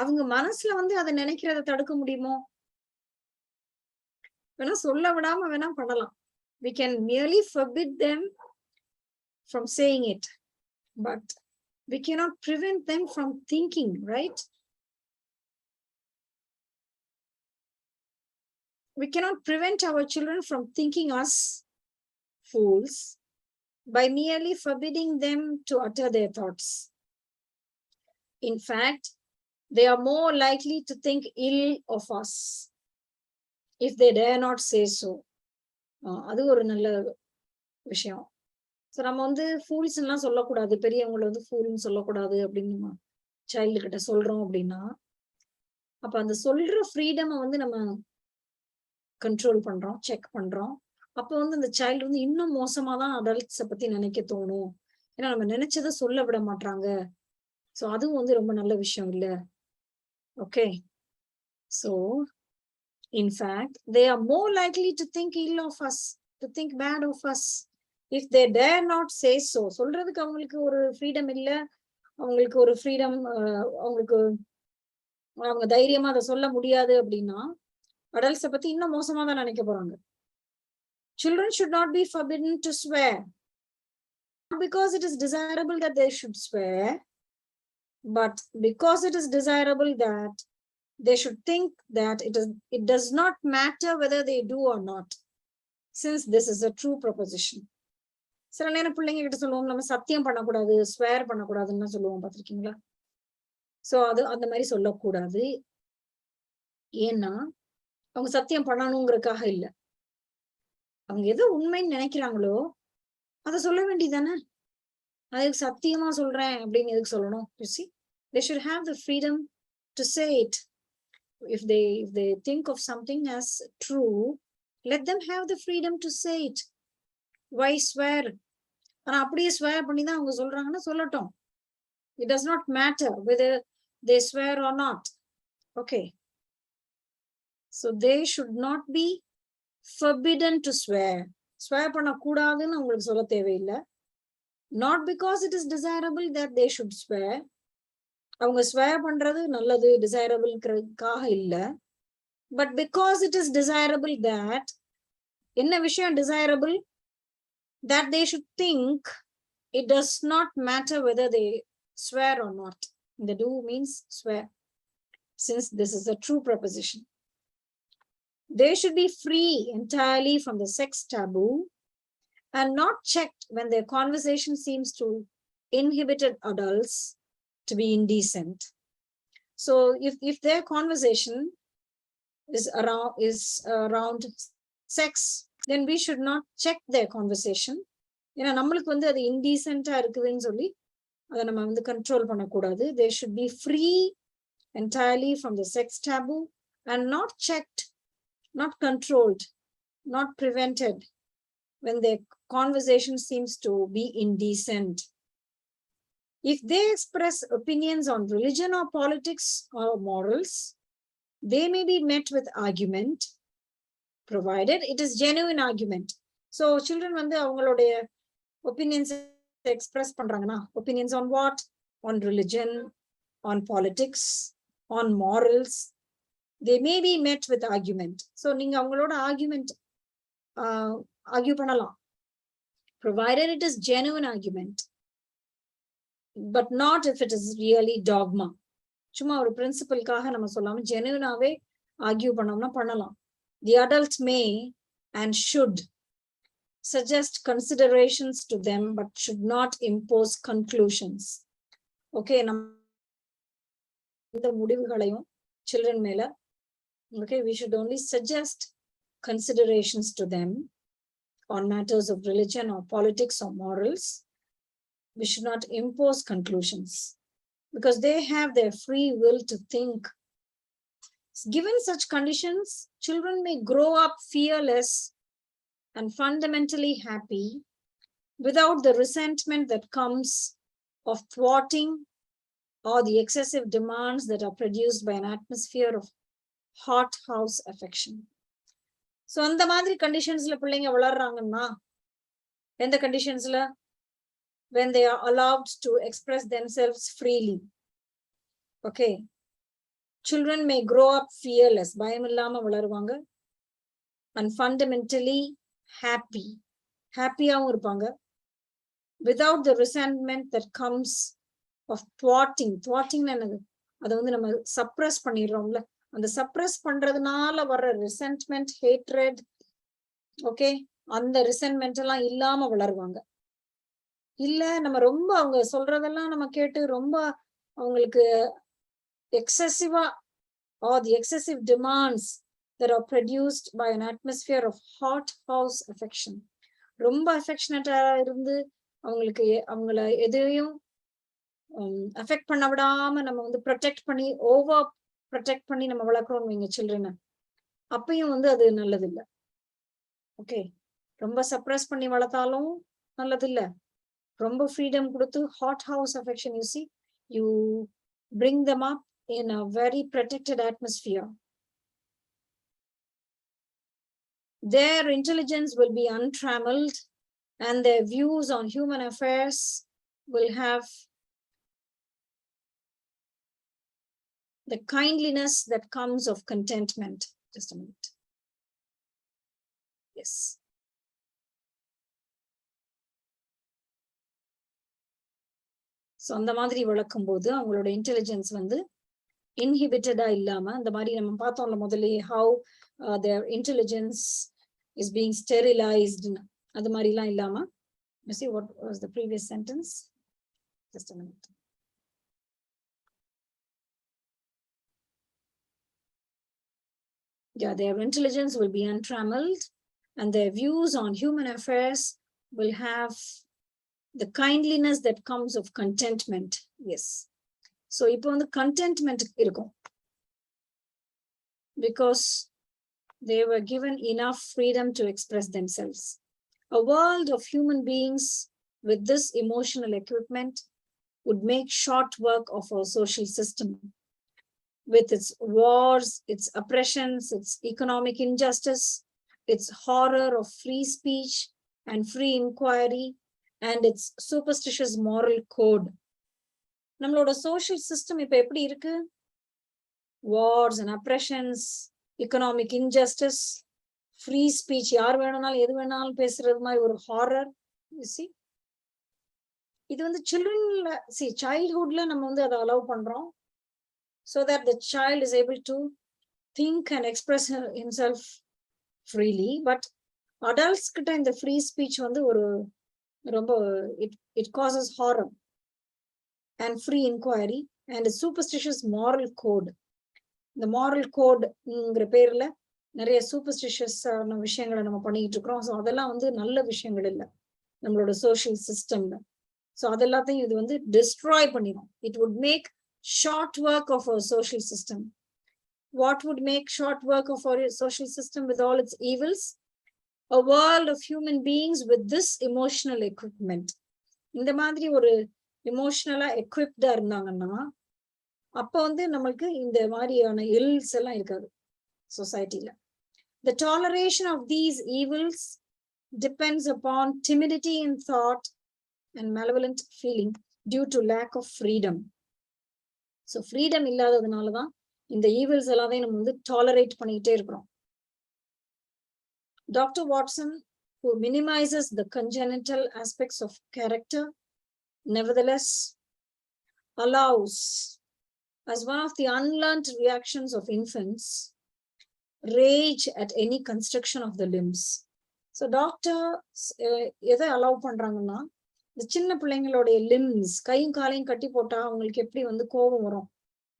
அவங்க மனசுல வந்து அதை நினைக்கிறத தடுக்க முடியுமோ? வேணா சொல்ல விடாம வேணா பண்ணலாம். We can merely forbid them from saying it, but we cannot prevent them from thinking, right? We cannot prevent our children from thinking us fools by merely forbidding them to utter their thoughts. In fact, they are more likely to think ill of us if they dare not say so. அது ஒரு நல்ல விஷயம். So நம்ம வந்து fools எல்லாம் சொல்லக்கூடாது, பெரியவங்களை வந்து ஃபூல்னு சொல்லக்கூடாது அப்படின்னு நம்ம சைல்டு கிட்ட சொல்றோம் அப்படின்னா அப்ப அந்த சொல்ற ஃப்ரீடமை வந்து நம்ம கண்ட்ரோல் பண்றோம், செக் பண்றோம். அப்போ வந்து அந்த சைல்டு வந்து இன்னும் மோசமாதான் அடல்ட்ஸை பத்தி நினைக்க தோணும். ஏன்னா நம்ம நினைச்சதை சொல்ல விட மாட்டாங்க. ஸோ அதுவும் வந்து ரொம்ப நல்ல விஷயம் இல்ல. Okay, so in fact, they are more likely to think ill of us, to think bad of us, if they dare not say so. சொல்றதுக்கு அவங்களுக்கு ஒரு ஃப்ரீடம் இல்ல, அவங்களுக்கு ஒரு ஃப்ரீடம், அவங்களுக்கு அவங்க தைரியமா அதை சொல்ல முடியாது அப்படின்னா அடல்ட்ஸை பத்தி இன்னும் மோசமா தான் நினைக்க போறாங்க. Children should not be forbidden to swear, not because it is desirable that they should swear, but because it is desirable that they should think that it does not matter whether they do or not, since this is a true proposition. சில நேரம் பிள்ளைங்க கிட்ட சொல்லுவோம், நம்ம சத்தியம் பண்ணக்கூடாது, swear பண்ணக்கூடாதுன்னு சொல்லுவோம், பார்த்திருக்கீங்களா? சோ அது அந்த மாதிரி சொல்லக்கூடாது. ஏன்னா அவங்க சத்தியம் பண்ணணுங்கிறதுக்காக இல்ல, அவங்க எதோ உண்மைன்னு நினைக்கிறாங்களோ அதை சொல்ல வேண்டியதானே. அதுக்கு சத்தியமா சொல்றேன் அப்படின்னு எதுக்கு சொல்லணும்? You see, they should have the freedom to say it. If they think of something as true, let them have the freedom to say it. Why swear? ஆனா அப்படியே swear பண்ணி தான் அவங்க சொல்றாங்கன்னா சொல்லட்டும். It does not matter whether they swear or not. Okay. So they should not be forbidden to swear. Swear பண்ணக்கூடாதுன்னு அவங்களுக்கு சொல்ல தேவையில்லை. Not because it is desirable that they should swear. அவங்க swear பண்றது நல்லது, desirableக்காக இல்ல. But because it is desirable that, என்ன விஷயம் desirable? That they should think it does not matter whether they swear or not. The do means swear, since this is a true preposition. They should be free entirely from the sex taboo and not checked when their conversation seems to inhibited adults to be indecent. So if their conversation is around sex, then we should not check their conversation. ஏன்னா நம்மளுக்கு வந்து அது இன்டீசென்ட்டா இருக்குதுன்னு சொல்லி அதை நம்ம வந்து control பண்ணக்கூடாது. They should be free entirely from the sex taboo and not checked, not controlled, not prevented when their conversation seems to be indecent. If they express opinions on religion or politics or morals, they may be met with argument, provided it is genuine argument. So children வந்து அவங்களுடைய opinions express பண்றாங்கன்னா, opinions on what? On religion, on politics, on morals, they may be met with argument. So நீங்க அவங்களோட argument argue பண்ணலாம், provided it is genuine argument, but not if it is really dogma. சும்மா ஒரு பிரின்சிபல்காக நம்ம சொல்லாம ஜெனுவினாவே argue பண்ணோம்னா பண்ணலாம். The adult may and should suggest considerations to them but should not impose conclusions. Okay, நம்ம இந்த முடிவுகளையும் children மேல, okay, we should only suggest considerations to them on matters of religion or politics or morals. We should not impose conclusions because they have their free will to think. Given such conditions, children may grow up fearless and fundamentally happy without the resentment that comes of thwarting or the excessive demands that are produced by an atmosphere of hot house affection. So அந்த மாதிரி கண்டிஷன்ஸ்ல பிள்ளைங்க வளர்றாங்கன்னா, எந்த கண்டிஷன்ஸ்ல? When they are allowed to express themselves freely. Okay. Children may grow up fearless, பயமில்லாம வளருவாங்க, and fundamentally happy, happyயாவும் இருப்பாங்க, without the resentment that comes of thwarting. Thwarting என்னது? அதை வந்து நம்ம suppress பண்ணிடுறோம்ல, அந்த suppress பண்றதுனால வர்ற resentment, hatred, okay, அந்த resentment எல்லாம் இல்லாம வளருவாங்க. இல்ல நம்ம ரொம்ப அவங்க சொல்றதெல்லாம் நம்ம கேட்டு ரொம்ப அவங்களுக்கு excessive or the excessive demands that are produced by an atmosphere of hot house affection. ரொம்ப affectionate இருந்து அவங்களுக்கு அவங்கள எதையும் அஃபெக்ட் பண்ண விடாம நம்ம வந்து ப்ரொடெக்ட் பண்ணி ஓவர் ப்ரொடெக்ட் பண்ணி நம்ம வளர்க்குறோம் வைங்க சில்ட்ரனை, அப்பயும் வந்து அது நல்லது இல்லை. ஓகே, ரொம்ப சப்ரஸ் பண்ணி வளர்த்தாலும் நல்லது இல்லை. ரொம்ப ஃப்ரீடம் கொடுத்து hot house affection, you see, you bring them up in a very protected atmosphere. Their intelligence will be untrammeled and their views on human affairs will have the kindliness that comes of contentment. Just a minute. Yes. So அந்த மாதிரி வளர்க்கும் போது அவங்களோட intelligence வந்து இன்ஹிபிட்டடா இல்லாம, அந்த மாதிரி நம்ம பார்த்தோம்ல முதல்ல, how their intelligence is being sterilized, அது மாதிரிலாம் இல்லாம. You see what was the previous sentence? Just a minute. Yeah, their intelligence will be untrammeled and their views on human affairs will have the kindliness that comes of contentment. Yes. So இப்போ வந்து contentment இருக்கும். Because they were given enough freedom to express themselves. A world of human beings with this emotional equipment would make short work of our social system, with its wars, its oppressions, its economic injustice, its horror of free speech and free inquiry, and its superstitious moral code. நம்மளோட social system இப்ப எப்படி இருக்கு? Wars and oppressions, economic injustice, free speech, யார் வேணும்னாலும் எது வேணாலும் பேசுறது மாதிரி ஒரு horror. You see? இது வந்து childrenல, see, childhoodல நம்ம வந்து அதை allow பண்றோம், so that the child is able to think and express himself freely. But adults கிட்ட இந்த free speech வந்து ஒரு ரொம்ப it causes horror and free inquiry and a superstitious moral code. இந்த moral codeங்கிற பேர்ல நிறைய superstitious விஷயங்களை நம்ம பண்ணிட்டு இருக்கிறோம். ஸோ அதெல்லாம் வந்து நல்ல விஷயங்கள் இல்லை நம்மளோட சோஷியல் சிஸ்டம்ல. ஸோ அதெல்லாத்தையும் இது வந்து டிஸ்ட்ராய் பண்ணிடும். It would make short work of our social system. What would make short work of our social system with all its evils? A world of human beings with this emotional equipment. இந்த மாதிரி ஒரு எமோஷனலா எக்விப்டா இருந்தாங்கன்னா அப்ப வந்து நம்மளுக்கு இந்த மாதிரியான இல்ஸ் எல்லாம் இருக்காது சொசைட்டில. The toleration of these evils depends upon timidity in thought and malevolent feeling due to lack of freedom. So freedom இல்லாததுனாலதான் இந்த ஈவில்ஸ் எல்லாத்தையும் நம்ம வந்து டாலரேட் பண்ணிக்கிட்டே இருக்கிறோம். Dr. Watson, who minimizes the congenital aspects of character, nevertheless allows, as one of the unlearned reactions of infants, rage at any construction of the limbs. So doctor எதை allow பண்றாங்கன்னா, இந்த சின்ன பிள்ளைங்களுடைய limbs, கையும் காலையும் கட்டி போட்டா அவங்களுக்கு எப்படி வந்து கோபம் வரும்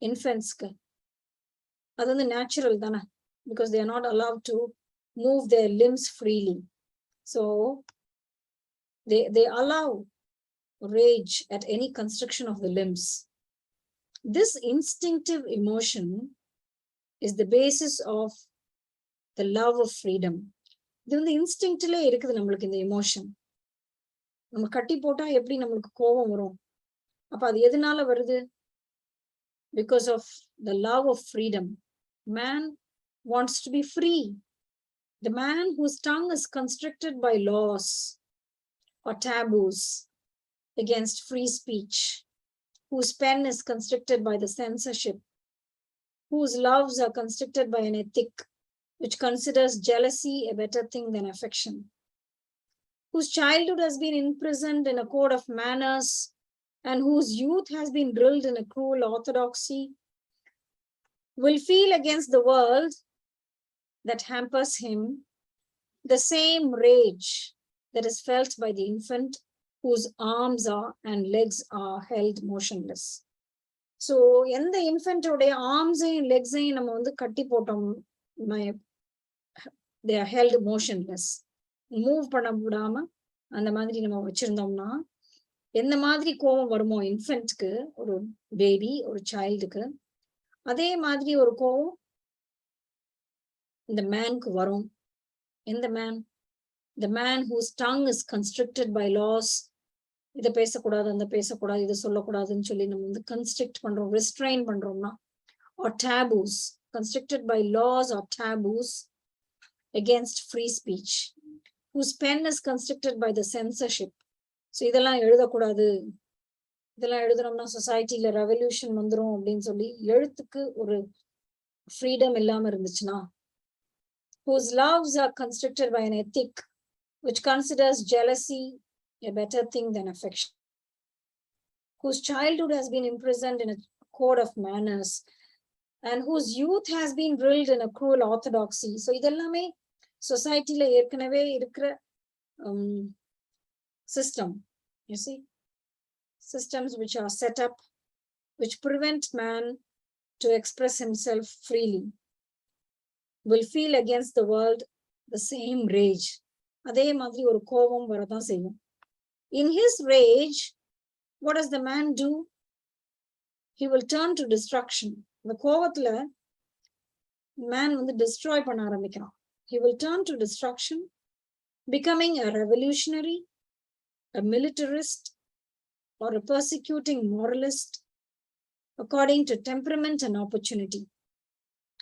இன்ஃபென்ட்ஸ்க்கு, அது வந்து நேச்சுரல் தானே, because they are not allowed to move their limbs freely. So they allow rage at any construction of the limbs. This instinctive emotion is the basis of the love of freedom. இது வந்து இன்ஸ்டிங்க்ட்ல இருக்குது நம்மளுக்கு இந்த emotion. நம்ம கட்டி போட்டா எப்படி நம்மளுக்கு கோபம் வரும்? அப்ப அது எதனால வருது? Because of the love of freedom. Man wants to be free. The man whose tongue is constricted by laws or taboos against free speech, whose pen is constricted by the censorship, whose loves are constricted by an ethic which considers jealousy a better thing than affection, whose childhood has been imprisoned in a code of manners and whose youth has been drilled in a cruel orthodoxy, will feel against the world that hampers him the same rage that is felt by the infant whose arms are and legs are held motionless. So எந்த இன்ஃபென்ட்டோடைய ஆர்ம்ஸையும் லெக்ஸையும் நம்ம வந்து கட்டி போட்டோம், they are held motionless, move பண்ண விடாம அந்த மாதிரி நம்ம வச்சிருந்தோம்னா எந்த மாதிரி கோபம் வருமோ இன்ஃபென்ட்க்கு, ஒரு பேபி, ஒரு சைல்டுக்கு, அதே மாதிரி ஒரு கோபம் இந்த மேனுக்கு வரும். எந்த man? The man whose tongue is constricted by laws. இதை பேசக்கூடாது, அந்த பேசக்கூடாது, இதை சொல்லக்கூடாதுன்னு சொல்லி நம்ம வந்து கன்ஸ்ட்ரிக்ட் பண்றோம், ரெஸ்ட்ரெயின் பண்றோம்னா, or taboos, constricted by laws or taboos against free speech, whose pen is constricted by the censorship. So இதெல்லாம் எழுதக்கூடாது, இதெல்லாம் எழுதுனோம்னா சொசைட்டில ரெவல்யூஷன் வந்துடும் அப்படின்னு சொல்லி எழுத்துக்கு ஒரு ஃப்ரீடம் இல்லாம இருந்துச்சுன்னா, whose loves are constricted by an ethic which considers jealousy a better thing than affection, whose childhood has been imprisoned in a code of manners and whose youth has been drilled in a cruel orthodoxy. So இதெல்லாமே சொசைட்டில ஏற்கனவே இருக்கிற system, you see, systems which are set up which prevent man to express himself freely, will feel against the world the same rage. அதே மாதிரி ஒரு கோபம் வரதான் செய்யும். In his rage, what does the man do? He will turn to destruction. The கோவத்துல man வந்து destroy பண்ண ஆரம்பிக்கிறான். He will turn to destruction, becoming a revolutionary, a militarist, or a persecuting moralist, according to temperament and opportunity.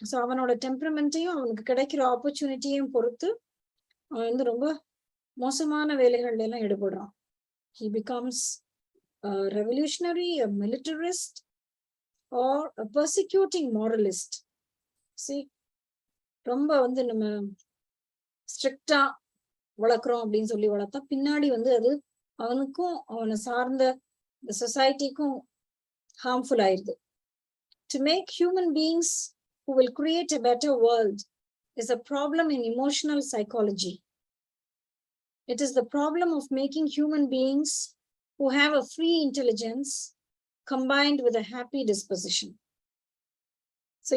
So அவனோட டெம்பரமெண்ட்டையும் அவனுக்கு கிடைக்கிற ஆப்பர்ச்சுனிட்டியும் பொறுத்து அவன் வந்து ரொம்ப மோசமான வேலைகள்ல எல்லாம் ஈடுபடுறான். He becomes a revolutionary, a militarist, or a persecuting moralist. See, ரொம்ப வந்து நம்ம ஸ்ட்ரிக்டா வளர்க்குறோம் அப்படின்னு சொல்லி வளர்த்தா பின்னாடி வந்து அது அவனுக்கும் அவனை சார்ந்த இந்த சொசைட்டிக்கும் harmful ஆயிருது. To make human beings who will create a better world is a problem in emotional psychology. It is the problem of making human beings who have a free intelligence combined with a happy disposition. So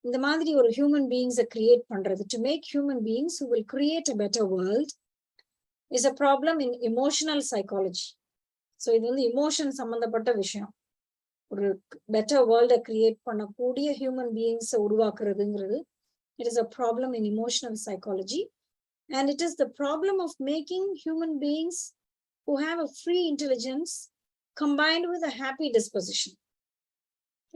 இந்த மாதிரி ஒரு human beings create பண்றது, to make human beings who will create a better world is a problem in emotional psychology. So இது வந்து emotion சம்பந்தப்பட்ட விஷயம். ஒரு better world create பண்ணக்கூடிய human beings உருவாக்குறதுங்கிறது, it is a problem in emotional psychology, and it is the problem of making human beings who have a free intelligence combined with a happy disposition.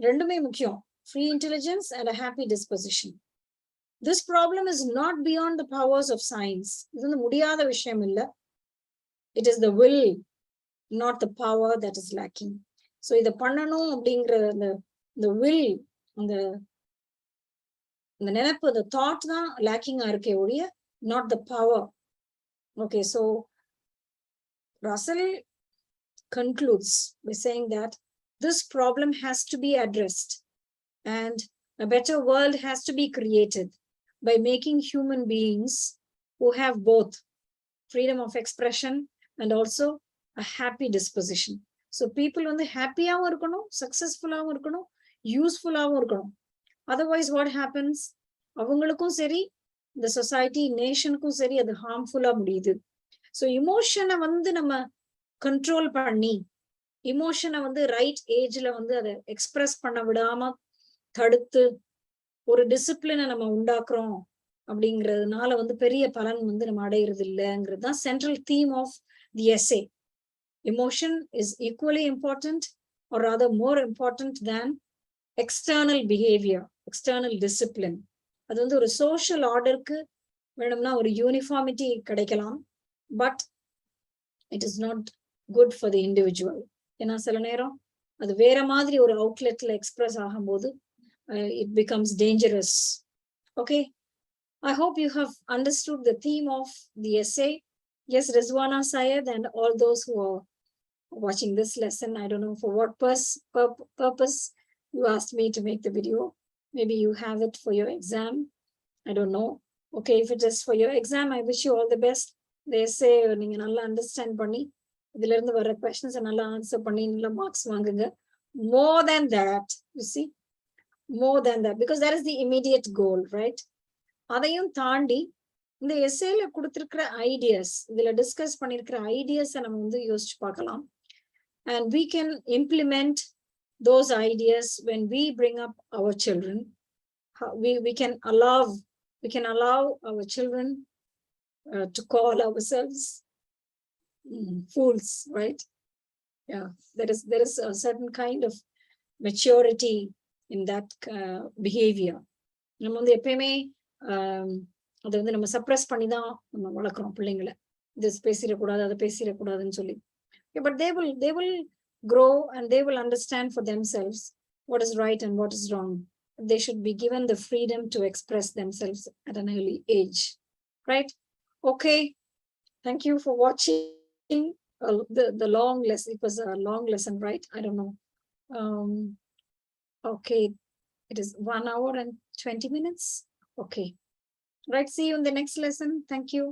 ரெண்டுமே முக்கியம், free intelligence and a happy disposition. This problem is not beyond the powers of science. இது வந்து முடியாத விஷயம் இல்ல. It is the will, not the power, that is lacking. So இதை பண்ணணும் அப்படிங்கிற the will, அந்த நினைப்பு, the thought தான் lacking இருக்கே ஒழிய not the power. Okay, so Russell concludes by saying that this problem has to be addressed and a better world has to be created by making human beings who have both freedom of expression and also a happy disposition. So people வந்து ஹாப்பியாவும் இருக்கணும், சக்சஸ்ஃபுல்லாவும் இருக்கணும், யூஸ்ஃபுல்லாவும் இருக்கணும். Otherwise what happens? அவங்களுக்கும் சரி, இந்த society நேஷனுக்கும் சரி அது ஹார்ம்ஃபுல்லா முடியுது. ஸோ இமோஷனை வந்து நம்ம கண்ட்ரோல் பண்ணி, இமோஷனை வந்து ரைட் ஏஜ்ல வந்து அதை எக்ஸ்பிரஸ் பண்ண விடாம தடுத்து ஒரு டிசிப்ளினை நம்ம உண்டாக்குறோம் அப்படிங்கிறதுனால வந்து பெரிய பலன் வந்து நம்ம அடையிறது இல்லைங்கிறது தான் central theme of the essay. Emotion is equally important, or rather more important than external behavior, external discipline. அது வந்து ஒரு சோஷியல் ஆர்டருக்கு வேணும்னா ஒரு யூனிஃபார்மிட்டி கிடைக்கலாம், but it is not good for the individual. ஏன்னா சில நேரம் அது வேற மாதிரி ஒரு அவுட்லெட்ல எக்ஸ்பிரஸ் ஆகும்போது it becomes dangerous. Okay, I hope you have understood the theme of the essay. Yes, Rizwana Syed and all those who are watching this lesson, I don't know for what purpose you asked me to make the video. Maybe you have it for your exam, I don't know. Okay, if it is for your exam, I wish you all the best. The essay நீங்க நல்லா understand பண்ணி இதுல இருந்து வர questions நல்லா answer பண்ணி நல்ல marks வாங்குங்க. More than that, you see, more than that, because that is the immediate goal, right? அதையும் தாண்டி இந்த எஸ்ஏல கொடுத்திருக்கிற ஐடியாஸ், இதுல டிஸ்கஸ் பண்ணிருக்கிற ஐடியாஸ் நம்ம வந்து யோசிச்சு பார்க்கலாம். And we can implement those ideas when we bring up our children. We can allow our children to call ourselves fools, right? Yeah, there is a certain kind of maturity in that behavior. நம்ம வந்து எப்பயுமே அதை வந்து நம்ம suppress பண்ணி தான் நம்ம வளர்க்குறோம் பிள்ளைங்களை. இது பேசிடக்கூடாது, அதை பேசிடக்கூடாதுன்னு சொல்லி. But they will grow and they will understand for themselves what is right and what is wrong. They should be given the freedom to express themselves at an early age, right? Okay, thank you for watching the long lesson. It was a long lesson, right? I don't know. Okay, it is 1 hour and 20 minutes. Okay, right, see you in the next lesson. Thank you.